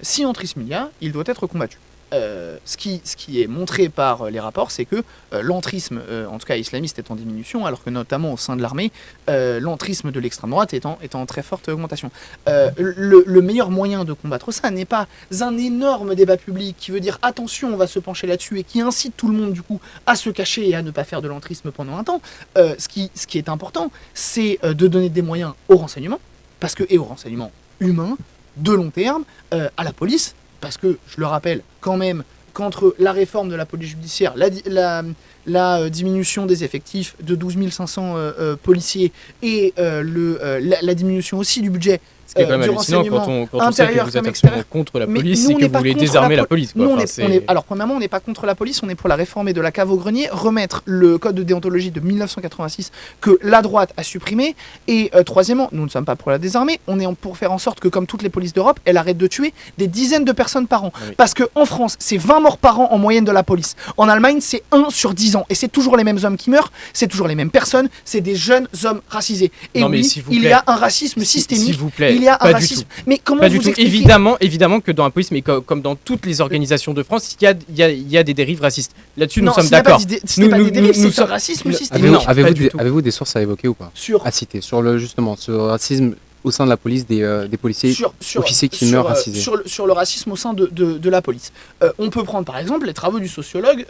si entrisme il y a, il doit être combattu. Ce qui est montré par les rapports, c'est que l'entrisme, en tout cas islamiste, est en diminution, alors que notamment au sein de l'armée, l'entrisme de l'extrême droite est en très forte augmentation. Le meilleur moyen de combattre ça n'est pas un énorme débat public qui veut dire attention, on va se pencher là-dessus et qui incite tout le monde du coup à se cacher et à ne pas faire de l'entrisme pendant un temps. Ce qui est important, c'est de donner des moyens au renseignement, et au renseignement humain, de long terme, à la police. Parce que, je le rappelle, quand même, qu'entre la réforme de la police judiciaire, la diminution des effectifs de 12 500 policiers et la diminution aussi du budget Ce qui est quand même hallucinant quand on sait que vous êtes absolument contre la police et que vous voulez désarmer la police. Quoi. Alors, premièrement, on n'est pas contre la police, on est pour la réformer de la cave au grenier, remettre le code de déontologie de 1986 que la droite a supprimé. Et troisièmement, nous ne sommes pas pour la désarmer, on est pour faire en sorte que, comme toutes les polices d'Europe, elle arrête de tuer des dizaines de personnes par an. Oui. Parce qu'en France, c'est 20 morts par an en moyenne de la police. En Allemagne, c'est 1 sur 10 ans. Et c'est toujours les mêmes hommes qui meurent, c'est toujours les mêmes personnes, c'est des jeunes hommes racisés. Et non, oui, il y a un racisme systémique. S'il vous plaît. Il y a un racisme. Mais comment vous expliquez ? Évidemment que dans la police, mais comme dans toutes les organisations de France, il y a des dérives racistes. Là-dessus, nous sommes d'accord. Ce n'est pas des dérives, c'est un racisme systémique. Avez-vous des sources à évoquer ou pas ? À citer sur ce racisme au sein de la police des policiers officiers qui meurent racisés. Sur le racisme au sein de la police. On peut prendre par exemple les travaux du sociologue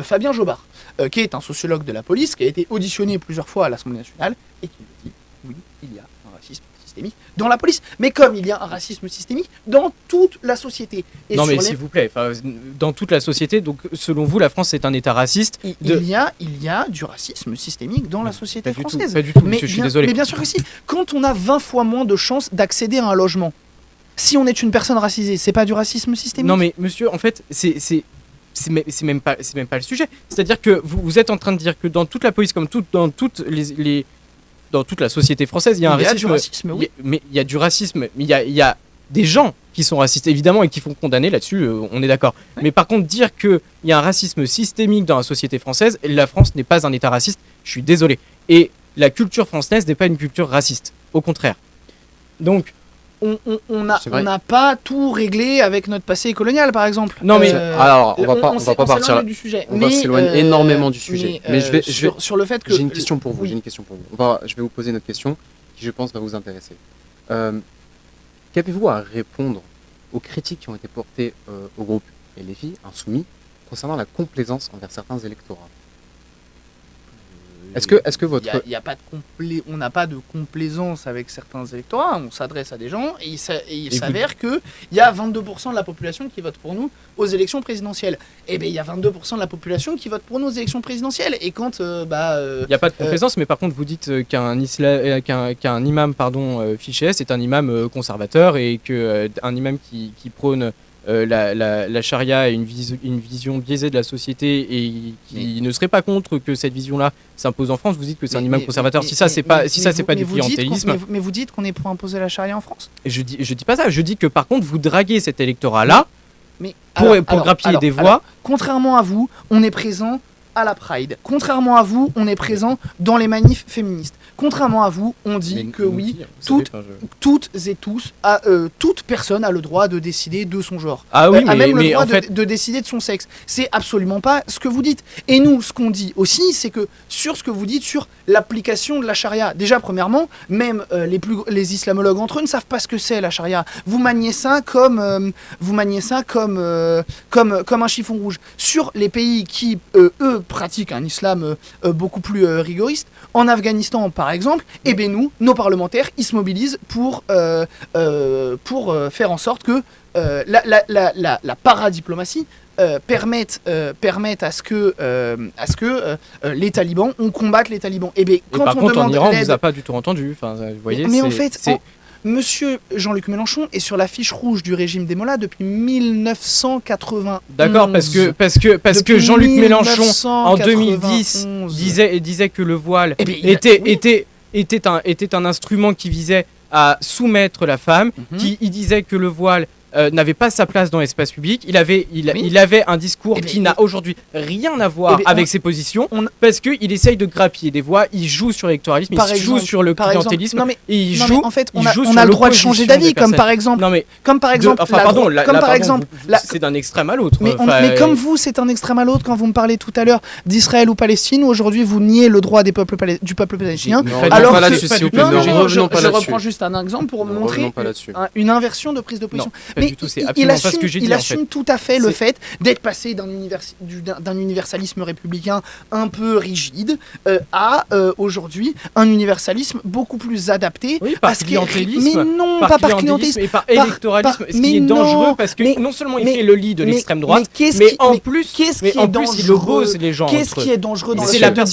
Fabien Jobard, qui est un sociologue de la police, qui a été auditionné plusieurs fois à l'Assemblée nationale et qui nous dit oui, il y a un racisme systémique dans la police, mais comme il y a un racisme systémique dans toute la société. Et non mais s'il vous plaît, dans toute la société, donc selon vous, la France est un État raciste. Il y a du racisme systémique dans la société française. Pas du tout, monsieur, je suis désolé. Mais bien sûr que si. Quand on a 20 fois moins de chances d'accéder à un logement, si on est une personne racisée, c'est pas du racisme systémique ? Non mais monsieur, en fait, c'est même pas le sujet. C'est-à-dire que vous êtes en train de dire que dans toute la police, comme dans toute la société française, il y a un racisme. Il y a du racisme, oui. Mais il y a du racisme, mais il y a des gens qui sont racistes, évidemment, et qui font condamner là-dessus, on est d'accord. Ouais. Mais par contre, dire qu'il y a un racisme systémique dans la société française, la France n'est pas un État raciste, je suis désolé. Et la culture française n'est pas une culture raciste, au contraire. Donc, on n'a pas tout réglé avec notre passé colonial, par exemple. Non mais alors on va pas partir là. Du sujet. On va s'éloigner énormément du sujet. Mais je vais sur le fait que j'ai une question pour vous. Je vais vous poser une autre question qui, je pense, va vous intéresser. Qu'avez-vous à répondre aux critiques qui ont été portées au groupe et les filles insoumis concernant la complaisance envers certains électorats? Est-ce que votre... on n'a pas de complaisance avec certains électorats, on s'adresse à des gens et il s'avère qu'il y a 22% de la population qui vote pour nous aux élections présidentielles. Eh bien, il y a 22% de la population qui vote pour nous aux élections présidentielles. Et quand... il n'y a pas de complaisance, mais par contre, vous dites qu'un imam fiché S est un imam conservateur et qu'un imam qui prône... la charia a une vision biaisée de la société et qui ne serait pas contre que cette vision-là s'impose en France. Vous dites que c'est un imam conservateur. Si ça, c'est pas du clientélisme. Mais vous dites qu'on est pour imposer la charia en France ? Je dis pas ça. Je dis que par contre, vous draguez cet électorat-là pour grappiller des voix. Contrairement à vous, on est présent à la Pride. Contrairement à vous, on est présent dans les manifs féministes. Contrairement à vous, on dit Mais que nous oui, aussi, vous savez, toutes et tous, toute personne a le droit de décider de son genre. Ah oui, A même le mais droit en fait, de décider de son sexe. C'est absolument pas ce que vous dites. Et nous, ce qu'on dit aussi, c'est que sur ce que vous dites sur l'application de la charia, déjà premièrement, même les islamologues entre eux ne savent pas ce que c'est la charia. Vous maniez ça comme un chiffon rouge. Sur les pays qui, eux, pratiquent un islam beaucoup plus rigoriste, en Afghanistan par exemple, eh bien nous, nos parlementaires, ils se mobilisent pour faire en sorte que la paradiplomatie permette à ce que les talibans, on combatte les talibans. Et bien, et quand par on contre, en demande Iran, on l'aide- vous a pas du tout entendu. Enfin, vous voyez, mais en c'est- fait, c'est Monsieur Jean-Luc Mélenchon est sur la fiche rouge du régime des Mollahs depuis 1991. d'accord parce que Depuis Jean-Luc Mélenchon en 2010 1991. disait que le voile Eh bien, oui. était un instrument qui visait à soumettre la femme, il disait que le voile n'avait pas sa place dans l'espace public. Il avait un discours Eh bien, qui n'a aujourd'hui rien à voir bien, avec ses positions, on- parce qu'il essaye de grappiller des voix, il joue sur l'électoralisme, Par il joue exemple, sur le par exemple, clientélisme, non mais, et il non, joue, mais en fait, il on a, joue on sur a le droit de changer l'opposition d'avis, des comme personnes. par exemple, Non mais la pardon, dro- là, comme là, par pardon, exemple, vous- la- c'est d'un extrême à l'autre. mais, Enfin, mais comme vous, c'est un extrême à l'autre quand vous me parlez tout à l'heure d'Israël ou Palestine, où aujourd'hui vous niez le droit du peuple palestinien. Mais revenons alors pas que- là-dessus, s'il vous plaît. Non, Ne non, non, revenons pas je là-dessus. reprends juste un exemple pour Ne montrer revenons pas là-dessus. une inversion de prise de position. pas Mais du tout, c'est il absolument pas assume, ce que j'ai dit, il en assume tout à fait le C'est- fait d'être passé d'un universalisme républicain un peu rigide à aujourd'hui un universalisme beaucoup plus adapté. Oui, par à ce qui est- clientélisme, Mais non, par pas par clientélisme clientélisme. et par électoralisme, ce mais qui est dangereux non, parce que mais- non seulement il mais- fait le lit de mais- l'extrême droite, qu'est-ce mais qui- en mais plus, qu'est-ce mais qui en est plus il dangereux oppose les gens Qu'est-ce entre qui eux. est dangereux dans le C'est fait la de dire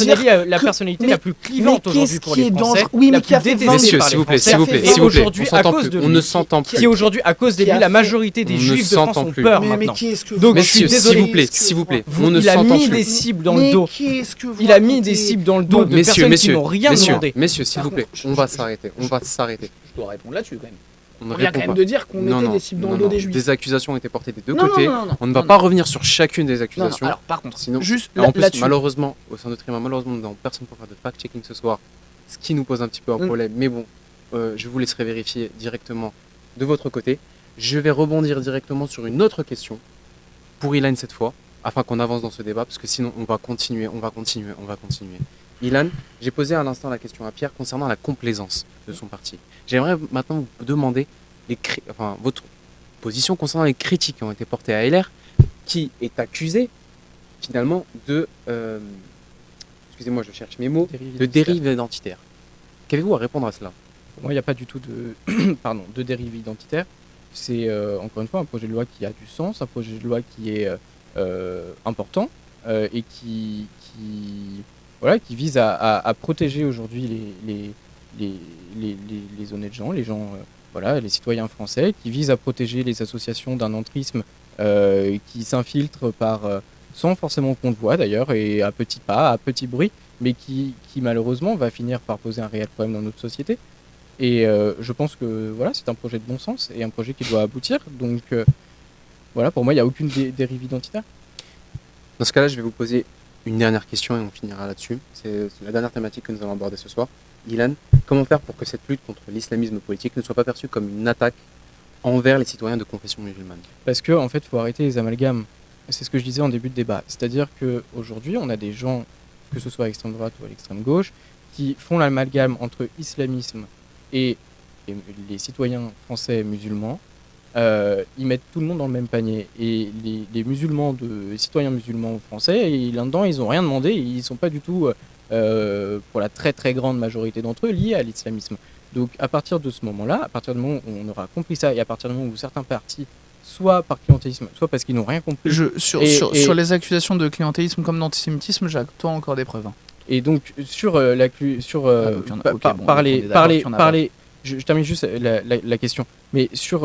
personnalité mais- la plus clivante mais aujourd'hui pour qu'est-ce les qui est Français, dangereux Oui, mais la qui a plus fait détestée Messieurs, par s'il les vous plaît, Français. s'il vous plaît, Et s'il vous plaît. aujourd'hui, On à s'entend cause plus. de On lui, ne s'entend plus. qui aujourd'hui, à cause de Qui lui, a la fait- majorité des On ne juifs de France s'entend ont plus. peur mais maintenant. qu'est-ce que Donc, vous je suis Messieurs, désolé. s'il vous plaît, s'il vous plaît. On ne Il a s'entend mis plus. des cibles dans le dos. Qu'est-ce que vous Il a mis des racontez cibles dans le dos de Messieurs, personnes qui messieurs, n'ont rien messieurs, demandé. messieurs, s'il Par vous plaît, contre, on va s'arrêter. On va s'arrêter. Je dois répondre là-dessus quand même. On ne On vient répond quand même pas. de dire qu'on Non, mettait non, des cibles dans non, le dos non. des juifs. Des accusations ont été portées des deux Non, non, côtés. non, non, non. On ne va Non, pas non. revenir sur chacune des Non, non, accusations. alors par contre, Sinon, juste et en plus, là-dessus. malheureusement, au sein de Trima, malheureusement, nous n'avons personne pour faire de fact-checking ce soir, ce qui nous pose un petit peu un problème. Mais bon, je vous laisserai vérifier directement de votre côté. Je vais rebondir directement sur une autre question, pour Ilan cette fois, afin qu'on avance dans ce débat, parce que sinon, on va continuer. Ilan, j'ai posé à l'instant la question à Pierre concernant la complaisance de son parti. J'aimerais maintenant vous demander votre position concernant les critiques qui ont été portées à LR, qui est accusé finalement de, excusez-moi, je cherche mes mots, de dérive identitaire. Qu'avez-vous à répondre à cela? Pour moi, il n'y a pas du tout de dérive identitaire. C'est encore une fois un projet de loi qui a du sens, un projet de loi qui est important et qui vise à protéger aujourd'hui les honnêtes gens, les gens, les citoyens français, qui vise à protéger les associations d'un entrisme qui s'infiltre sans forcément qu'on le voit d'ailleurs, et à petits pas, à petit bruit, mais qui malheureusement va finir par poser un réel problème dans notre société. Et je pense que c'est un projet de bon sens et un projet qui doit aboutir. Donc pour moi, il n'y a aucune dérive identitaire. Dans ce cas-là, je vais vous poser une dernière question et on finira là-dessus. C'est la dernière thématique que nous allons aborder ce soir. Ilan, comment faire pour que cette lutte contre l'islamisme politique ne soit pas perçue comme une attaque envers les citoyens de confession musulmane? Parce que en fait, il faut arrêter les amalgames. C'est ce que je disais en début de débat. C'est-à-dire qu'aujourd'hui, on a des gens, que ce soit à l'extrême droite ou à l'extrême gauche, qui font l'amalgame entre islamisme et les citoyens français musulmans. Ils mettent tout le monde dans le même panier. Et les citoyens musulmans français, là-dedans, ils n'ont rien demandé. Ils ne sont pas du tout, pour la très très grande majorité d'entre eux, liés à l'islamisme. Donc à partir de ce moment-là, à partir du moment où on aura compris ça, et à partir du moment où certains partis, soit par clientélisme, soit parce qu'ils n'ont rien compris. Sur les accusations de clientélisme comme d'antisémitisme, j'attends encore des preuves. Et donc je termine juste la question. Mais sur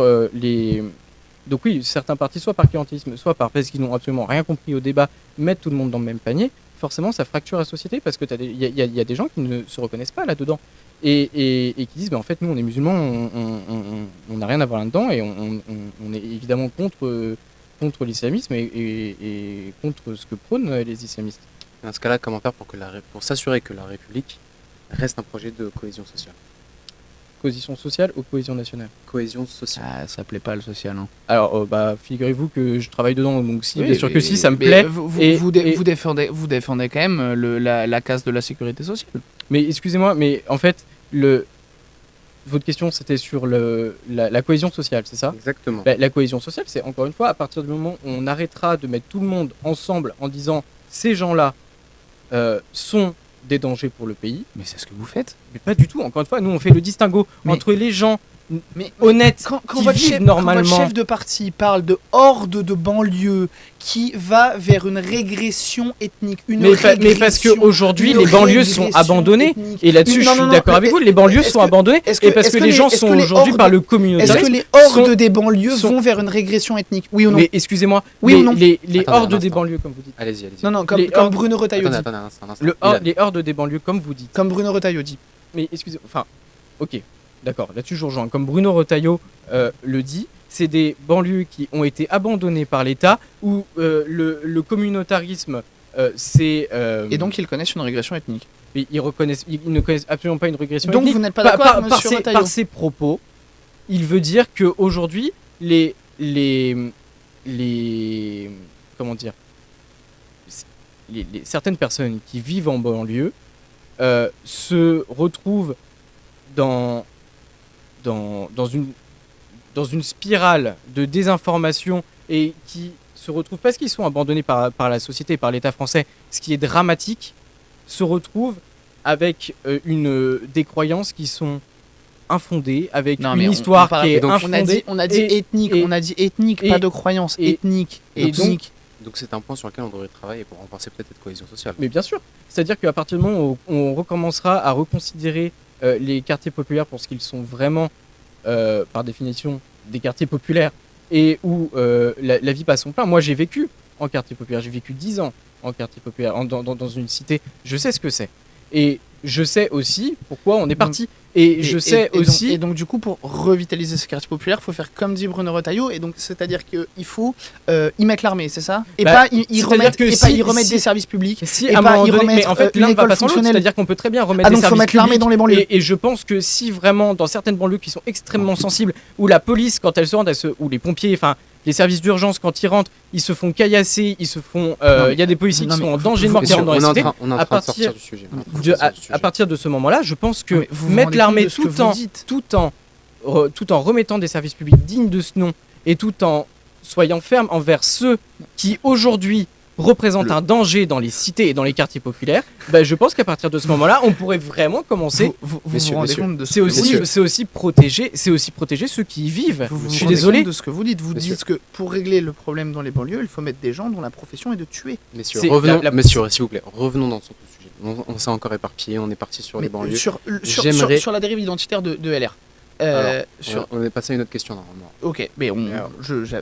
donc oui, certains partis, soit par clientélisme, soit parce qu'ils n'ont absolument rien compris au débat, mettent tout le monde dans le même panier, forcément ça fracture la société parce que il y a des gens qui ne se reconnaissent pas là-dedans et qui disent en fait nous on est musulmans, on n'a rien à voir là-dedans et on est évidemment contre l'islamisme et contre ce que prônent les islamistes. Dans ce cas-là, comment faire pour s'assurer que la République reste un projet de cohésion sociale? Cohésion sociale ou cohésion nationale? Cohésion sociale. Ah, ça plaît pas le social. Hein. Alors, figurez-vous que je travaille dedans, donc si, Oui, bien sûr que mais- si, ça me mais plaît. Vous Et- défendez quand même la case de la sécurité sociale. Mais excusez-moi, mais en fait, votre question c'était sur la cohésion sociale, c'est ça? Exactement. La cohésion sociale, c'est encore une fois, à partir du moment où on arrêtera de mettre tout le monde ensemble en disant ces gens-là sont des dangers pour le pays, Mais c'est ce que vous faites. mais pas du tout. Encore une fois, nous on fait le distinguo Mais- entre les gens Mais honnêtes quand qui votre vivent chef, normalement. quand votre chef de parti parle de horde de banlieue qui va vers une régression ethnique, mais parce qu'aujourd'hui, les banlieues sont abandonnées. Et là-dessus, je suis d'accord avec vous, les banlieues sont abandonnées. Et parce que les gens sont aujourd'hui par le Est-ce communautarisme. que les hordes sont- des banlieues sont- vont vers une régression ethnique? Oui ou non? Mais excusez-moi, Oui ou non les Attendez, hordes un des instant. banlieues, comme vous dites. Allez-y. Non, les comme hordes- Bruno Retailleau dit. Attendez, un instant. Les hordes des banlieues, comme vous dites. Comme Bruno Retailleau dit. Mais excusez-moi, enfin, ok, d'accord, là-dessus je vous rejoins. Comme Bruno Retailleau le dit, c'est des banlieues qui ont été abandonnées par l'État, où le communautarisme, c'est... Et donc ils connaissent une régression ethnique. ils ne connaissent absolument pas une régression Donc ethnique. vous n'êtes pas d'accord avec monsieur Retailleau? Par ses propos, il veut dire qu'aujourd'hui, les comment dire, certaines personnes qui vivent en banlieue se retrouvent dans une spirale de désinformation et qui se retrouvent, parce qu'ils sont abandonnés par la société, par l'État français, ce qui est dramatique, se retrouvent avec des croyances qui sont infondées, avec Non, mais une on histoire parle- qui est donc, infondée. On a dit ethnique, et- on a dit ethnique, et- pas de croyance, et- ethnique, et ethnique. Donc c'est un point sur lequel on devrait travailler pour renforcer peut-être cette cohésion sociale. Mais bien sûr, c'est-à-dire qu'à partir du moment où on recommencera à reconsidérer les quartiers populaires pour ce qu'ils sont vraiment, par définition, des quartiers populaires, et où la vie passe son plein. Moi, j'ai vécu en quartier populaire, j'ai vécu 10 ans en quartier populaire, dans une cité, je sais ce que c'est. Et je sais aussi pourquoi on est parti. Et je sais aussi... Et donc, du coup, pour revitaliser ce quartier populaire, il faut faire comme dit Bruno Retailleau, et donc c'est-à-dire qu'il faut y mettre l'armée, c'est ça? Et Bah, pas y c'est-à-dire remettre, que et pas si- y remettre si- des services publics. Si et à un pas moment y donné, mais remettre, en fait une l'un ne va école pas sans l'autre, fonctionnelle. c'est-à-dire qu'on peut très bien remettre Ah, des donc faut services mettre l'armée publics, dans les banlieues. et je pense que si vraiment dans certaines banlieues qui sont extrêmement sensibles, où la police quand elle se rend, ou les pompiers, enfin les services d'urgence quand ils rentrent, ils se font caillasser, il y a des policiers non, qui mais sont en danger de mort Messieurs, dans les cités. on est en à train de sortir partir du sujet. À partir de ce moment-là, je pense que Non, mais vous vous mettre rendez l'armée compte de ce que vous dites. tout en remettant des services publics dignes de ce nom et tout en soyant ferme envers ceux qui aujourd'hui représentent un danger dans les cités et dans les quartiers populaires, je pense qu'à partir de ce moment-là, on pourrait vraiment commencer. Vous Messieurs, vous rendez messieurs, compte de ce C'est que aussi, vous dites. c'est aussi protéger ceux qui y vivent. Vous vous Je suis rendez désolé. compte de ce que vous dites. Vous Messieurs. dites que pour régler le problème dans les banlieues, il faut mettre des gens dont la profession est de tuer. Messieurs, C'est revenons, la- messieurs, s'il vous plaît, revenons dans son sujet. On s'est encore éparpillé, on est parti sur les Mais banlieues. sur J'aimerais- la dérive identitaire de LR. Alors, Sur- on est passé à une autre question normalement. Ok, mais Alors.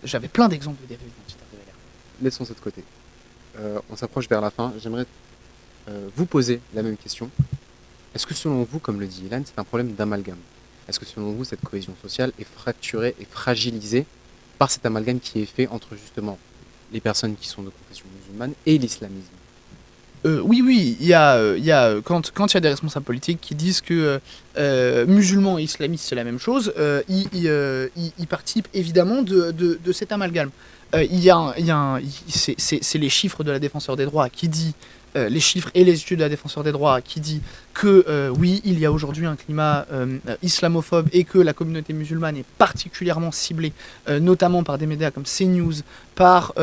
j'avais plein d'exemples de dérive identitaire de LR. Laissons ça de côté. On s'approche vers la fin. J'aimerais vous poser la même question. Est-ce que selon vous, comme le dit Ilan, c'est un problème d'amalgame? Est-ce que selon vous, cette cohésion sociale est fracturée et fragilisée par cet amalgame qui est fait entre justement les personnes qui sont de confession musulmane et l'islamisme? Oui, il y a quand il y a des responsables politiques qui disent que musulmans et islamistes c'est la même chose, ils participent évidemment de cet amalgame. C'est les chiffres de la défenseur des droits qui dit, les chiffres et les études de la défenseur des droits qui dit que oui, il y a aujourd'hui un climat islamophobe et que la communauté musulmane est particulièrement ciblée, notamment par des médias comme CNews, par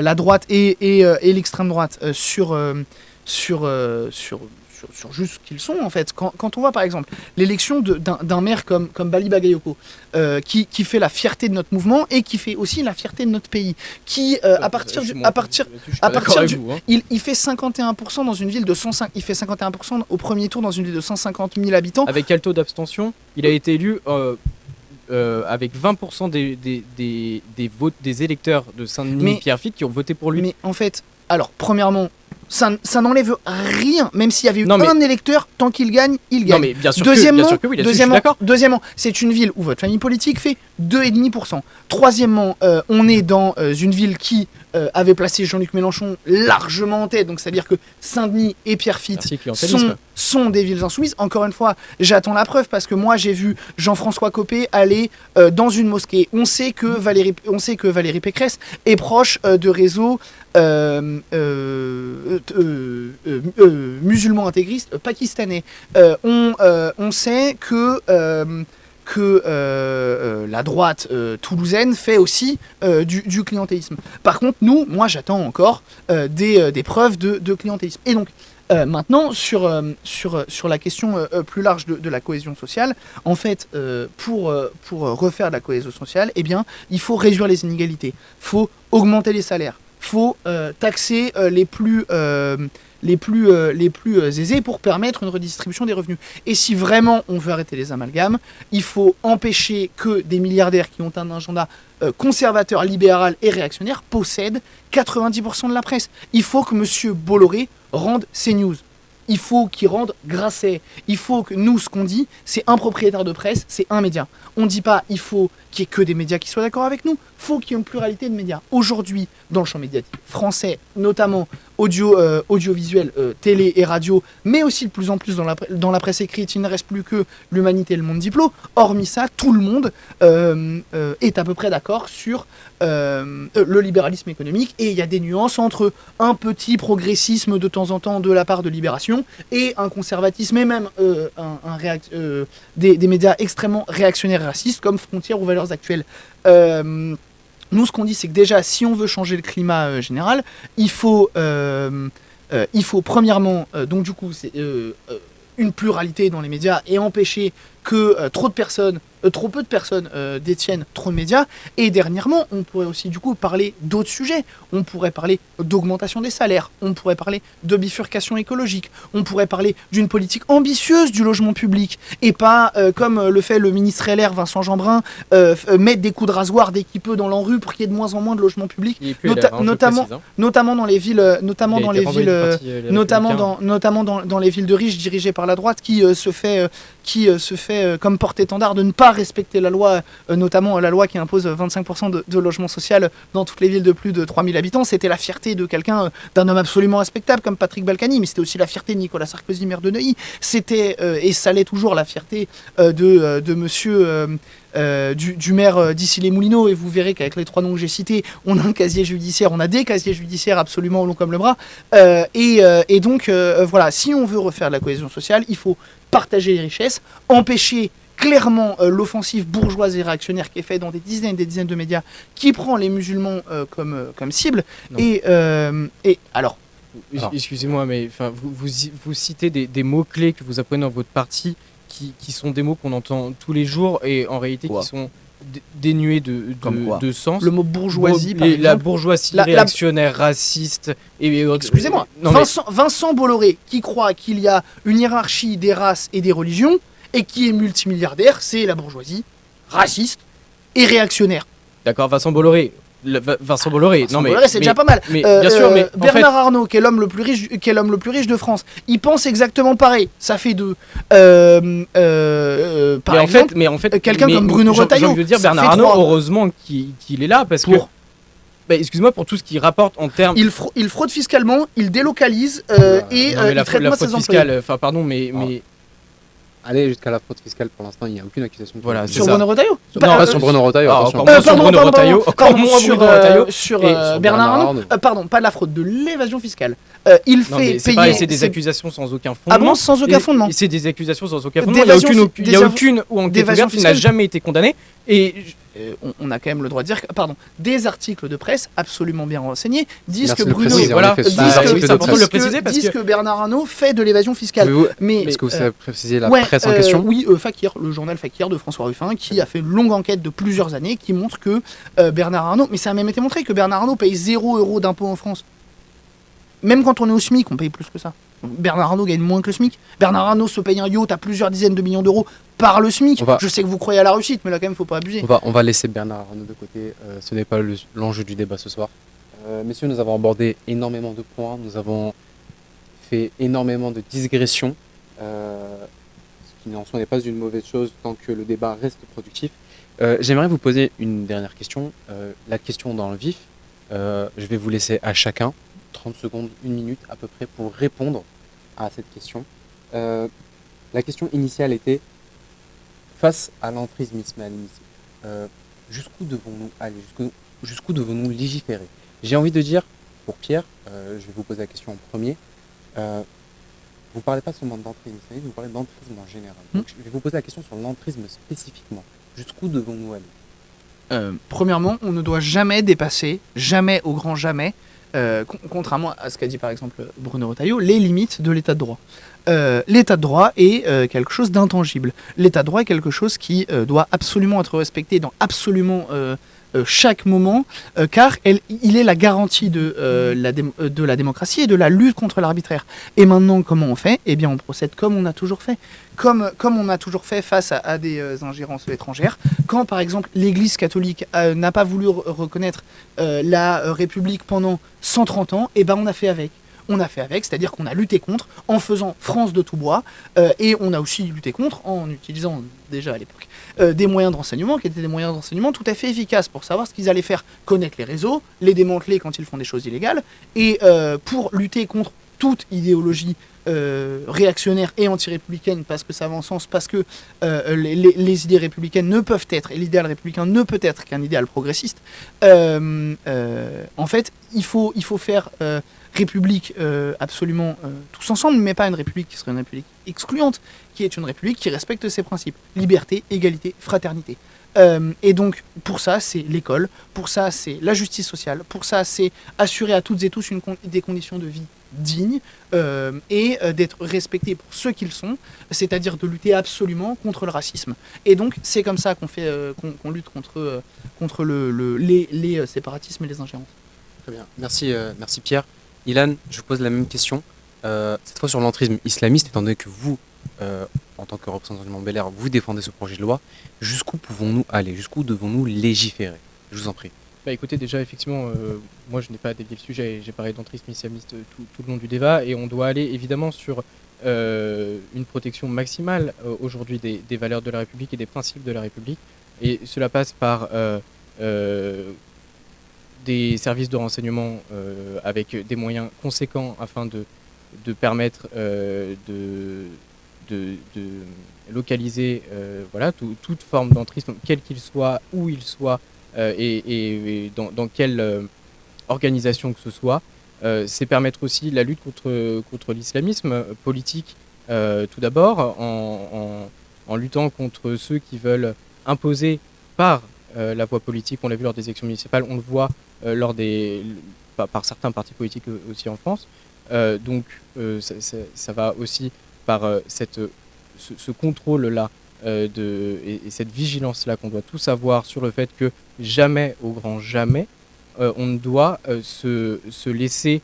la droite et l'extrême droite sur juste ce qu'ils sont en fait. Quand on voit par exemple l'élection d'un maire comme Bali Bagayoko, qui fait la fierté de notre mouvement et qui fait aussi la fierté de notre pays, qui à partir du il fait 51% dans une ville de 105, il fait 51% au premier tour dans une ville de 150 000 habitants. Avec quel taux d'abstention? Il a été élu avec 20% des votes des électeurs de Saint-Denis-Pierrefitte qui ont voté pour lui. Mais en fait, alors premièrement, ça n'enlève rien, même s'il y avait eu Non, mais- un électeur, tant qu'il gagne, il gagne. Non mais bien sûr Deuxièmement, que oui, là-dessus, je suis d'accord. deuxièmement, c'est une ville où votre famille politique fait 2,5%. Troisièmement, on est dans une ville qui avait placé Jean-Luc Mélenchon largement en tête, donc c'est-à-dire que Saint-Denis et Pierrefitte Merci, clientélisme. sont des villes insoumises. Encore une fois, j'attends la preuve parce que moi j'ai vu Jean-François Copé aller dans une mosquée. On sait que Valérie Pécresse est proche de réseaux musulmans intégristes pakistanais. On sait que la droite toulousaine fait aussi du clientélisme. Par contre, moi j'attends encore des preuves de clientélisme. Et donc, maintenant, sur la question plus large de la cohésion sociale, en fait, pour refaire de la cohésion sociale, eh bien, il faut réduire les inégalités, il faut augmenter les salaires, il faut taxer les plus aisés pour permettre une redistribution des revenus. Et si vraiment on veut arrêter les amalgames, il faut empêcher que des milliardaires qui ont un agenda conservateur, libéral et réactionnaire possèdent 90% de la presse. Il faut que M. Bolloré rende CNews. Il faut qu'il rende Grasset. Il faut que nous, ce qu'on dit, c'est un propriétaire de presse, c'est un média. On ne dit pas il faut qu'il y ait que des médias qui soient d'accord avec nous. Il faut qu'il y ait une pluralité de médias. Aujourd'hui, dans le champ médiatique français, notamment audiovisuel, télé et radio, mais aussi de plus en plus dans la presse écrite, il ne reste plus que l'Humanité et le Monde Diplo. Hormis ça, tout le monde est à peu près d'accord sur le libéralisme économique, et il y a des nuances entre un petit progressisme de temps en temps de la part de Libération et un conservatisme, et même des médias extrêmement réactionnaires et racistes comme Frontières ou Valeurs Actuelles. Nous, ce qu'on dit, c'est que déjà, si on veut changer le climat général, il faut premièrement, donc du coup, c'est une pluralité dans les médias et empêcher que trop peu de personnes détiennent trop de médias. Et dernièrement, on pourrait aussi du coup parler d'autres sujets. On pourrait parler d'augmentation des salaires, on pourrait parler de bifurcation écologique, on pourrait parler d'une politique ambitieuse du logement public, et pas comme le fait le ministre LR Vincent Jeanbrun, mettre des coups de rasoir dès qu'il peut dans l'ANRU pour qu'il y ait de moins en moins de logements publics, notamment dans les villes, notamment dans les villes de riches dirigées par la droite, qui se fait comme porte-étendard de ne pas respecter la loi, notamment la loi qui impose 25% de logement social dans toutes les villes de plus de 3000 habitants. C'était la fierté de d'un homme absolument respectable comme Patrick Balkany, mais c'était aussi la fierté de Nicolas Sarkozy, maire de Neuilly. C'était, et ça l'est toujours, la fierté de monsieur... du maire d'Issy-les-Moulineaux, et vous verrez qu'avec les trois noms que j'ai cités, on a des casiers judiciaires absolument au long comme le bras, et donc voilà, si on veut refaire de la cohésion sociale, il faut partager les richesses, empêcher clairement l'offensive bourgeoise et réactionnaire qui est faite dans des dizaines de médias, qui prend les musulmans comme cible. Et alors excusez-moi, mais vous citez des mots-clés que vous apprenez dans votre parti qui sont des mots qu'on entend tous les jours et en réalité qui sont dénués de sens. Le mot bourgeoisie, par exemple. La bourgeoisie réactionnaire, raciste. Excusez-moi, Vincent Bolloré, qui croit qu'il y a une hiérarchie des races et des religions, et qui est multimilliardaire, c'est la bourgeoisie raciste et réactionnaire. D'accord, Vincent Bolloré, c'est déjà pas mal. Mais bien sûr, mais Bernard Arnault, qui est l'homme le plus riche de France, il pense exactement pareil. Ça fait de par exemple, quelqu'un comme Bruno Retailleau. Je veux dire, Bernard Arnault, heureusement qu'il est là, parce que excuse-moi, pour tout ce qu'il rapporte en termes... Il fraude fiscalement, il délocalise et il traite mal ses employés. Mais aller jusqu'à la fraude fiscale, pour l'instant, il n'y a aucune accusation. Voilà, sur Bruno Retailleau. Non, pas sur Bruno Retailleau. Sur Bernard Arnault. Pardon, pas de la fraude, de l'évasion fiscale. Il fait payer. C'est des accusations sans aucun fondement. Ah bon, sans aucun fondement. C'est des accusations sans aucun fondement. Il n'y a aucune enquête ouverte qui n'a jamais été condamnée. Et on a quand même le droit de dire que, des articles de presse absolument bien renseignés disent que Bernard Arnault fait de l'évasion fiscale. Est-ce que vous savez préciser la presse en question? Oui, Fakir, le journal Fakir de François Ruffin, qui a fait une longue enquête de plusieurs années qui montre que Bernard Arnault, mais ça a même été montré que Bernard Arnault paye 0 € d'impôts en France. Même quand on est au SMIC, on paye plus que ça. Bernard Arnault gagne moins que le SMIC. Bernard Arnault se paye un yacht à plusieurs dizaines de millions d'euros par le SMIC. Je sais que vous croyez à la réussite, mais là quand même, il ne faut pas abuser. On va laisser Bernard Arnault de côté. Ce n'est pas l'enjeu du débat ce soir. Messieurs, nous avons abordé énormément de points. Nous avons fait énormément de digressions. Ce qui en soi n'est pas une mauvaise chose tant que le débat reste productif. J'aimerais vous poser une dernière question, la question dans le vif. Je vais vous laisser à chacun 30 secondes, 1 minute à peu près pour répondre à cette question. La question initiale était, face à l'entrisme islamiste, jusqu'où devons-nous aller, jusqu'où devons-nous légiférer? J'ai envie de dire, pour Pierre, je vais vous poser la question en premier. Vous ne parlez pas seulement d'entrisme islamiste, vous parlez d'entrisme en général. Donc, je vais vous poser la question sur l'entrisme spécifiquement. Jusqu'où devons-nous aller? Premièrement, on ne doit jamais dépasser, jamais au grand jamais, contrairement à ce qu'a dit par exemple Bruno Retailleau, les limites de l'état de droit. L'état de droit est quelque chose d'intangible. L'état de droit est quelque chose qui doit absolument être respecté dans absolument chaque moment, car il est la garantie de la démocratie et de la lutte contre l'arbitraire. Et maintenant, comment on fait? Eh bien, on procède comme on a toujours fait. Comme on a toujours fait face à des ingérences étrangères. Quand, par exemple, l'Église catholique n'a pas voulu reconnaître la République pendant 130 ans, eh ben, on a fait avec. On a fait avec, c'est-à-dire qu'on a lutté contre en faisant France de tout bois, et on a aussi lutté contre en utilisant déjà à l'époque des moyens de renseignement qui étaient des moyens de renseignement tout à fait efficaces pour savoir ce qu'ils allaient faire, connaître les réseaux, les démanteler quand ils font des choses illégales, et pour lutter contre toute idéologie réactionnaire et anti-républicaine, parce que ça va en sens, parce que les idées républicaines ne peuvent être, et l'idéal républicain ne peut être qu'un idéal progressiste. En fait, il faut faire république absolument tous ensemble, mais pas une république qui serait une république excluante, qui est une république qui respecte ses principes. Liberté, égalité, fraternité. Et donc, pour ça, c'est l'école, pour ça, c'est la justice sociale, pour ça, c'est assurer à toutes et tous des conditions de vie dignes et d'être respectés pour ceux qu'ils sont, c'est-à-dire de lutter absolument contre le racisme. Et donc, c'est comme ça qu'on fait, qu'on lutte contre les séparatismes et les ingérences. Très bien, merci Pierre. Ilan, je vous pose la même question, cette fois sur l'entrisme islamiste, étant donné que vous, en tant que représentant du Mont Bel-Air, vous défendez ce projet de loi, jusqu'où pouvons-nous aller? Jusqu'où devons-nous légiférer? Je vous en prie. Bah écoutez, déjà, effectivement, moi je n'ai pas dévié le sujet, j'ai parlé d'entrisme islamiste tout le long du débat, et on doit aller évidemment sur une protection maximale aujourd'hui des valeurs de la République et des principes de la République, et cela passe par des services de renseignement avec des moyens conséquents afin de permettre de localiser voilà, toute forme d'entrisme, quel qu'il soit, où il soit, et dans quelle organisation que ce soit. C'est permettre aussi la lutte contre l'islamisme politique, tout d'abord, en luttant contre ceux qui veulent imposer par la voie politique. On l'a vu lors des élections municipales, on le voit par certains partis politiques aussi en France. Donc ça va aussi par ce contrôle-là et cette vigilance-là qu'on doit tous avoir sur le fait que jamais, au grand jamais, on ne doit se laisser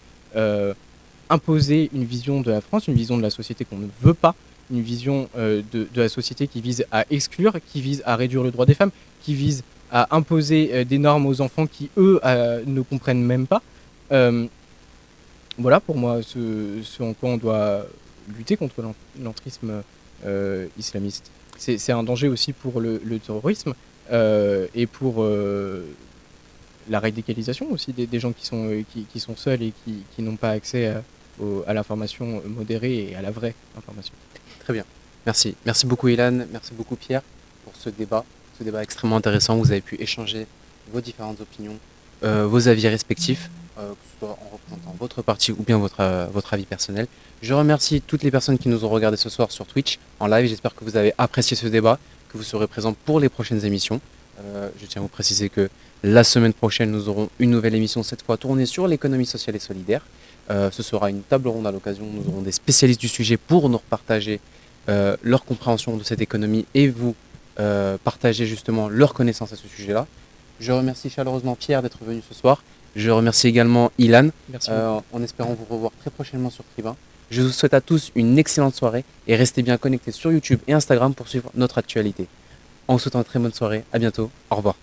imposer une vision de la France, une vision de la société qu'on ne veut pas, une vision de la société qui vise à exclure, qui vise à réduire le droit des femmes, qui vise à imposer des normes aux enfants qui, eux, ne comprennent même pas. Voilà pour moi ce en quoi on doit lutter contre l'entrisme islamiste. C'est un danger aussi pour le terrorisme et pour la radicalisation aussi des gens qui sont seuls et qui n'ont pas accès à l'information modérée et à la vraie information. Très bien. Merci. Merci beaucoup Ilan, merci beaucoup Pierre pour ce débat extrêmement intéressant. Vous avez pu échanger vos différentes opinions, vos avis respectifs, que ce soit en représentant votre parti ou bien votre avis personnel. Je remercie toutes les personnes qui nous ont regardé ce soir sur Twitch en live. J'espère que vous avez apprécié ce débat, que vous serez présents pour les prochaines émissions. Je tiens à vous préciser que la semaine prochaine, nous aurons une nouvelle émission, cette fois tournée sur l'économie sociale et solidaire. Ce sera une table ronde à l'occasion. Nous aurons des spécialistes du sujet pour nous partager leur compréhension de cette économie et vous partager justement leur connaissance à ce sujet-là. Je remercie chaleureusement Pierre d'être venu ce soir. Je remercie également Ilan, en espérant vous revoir très prochainement sur Tribun. Je vous souhaite à tous une excellente soirée et restez bien connectés sur YouTube et Instagram pour suivre notre actualité. En vous souhaitant une très bonne soirée, à bientôt, au revoir.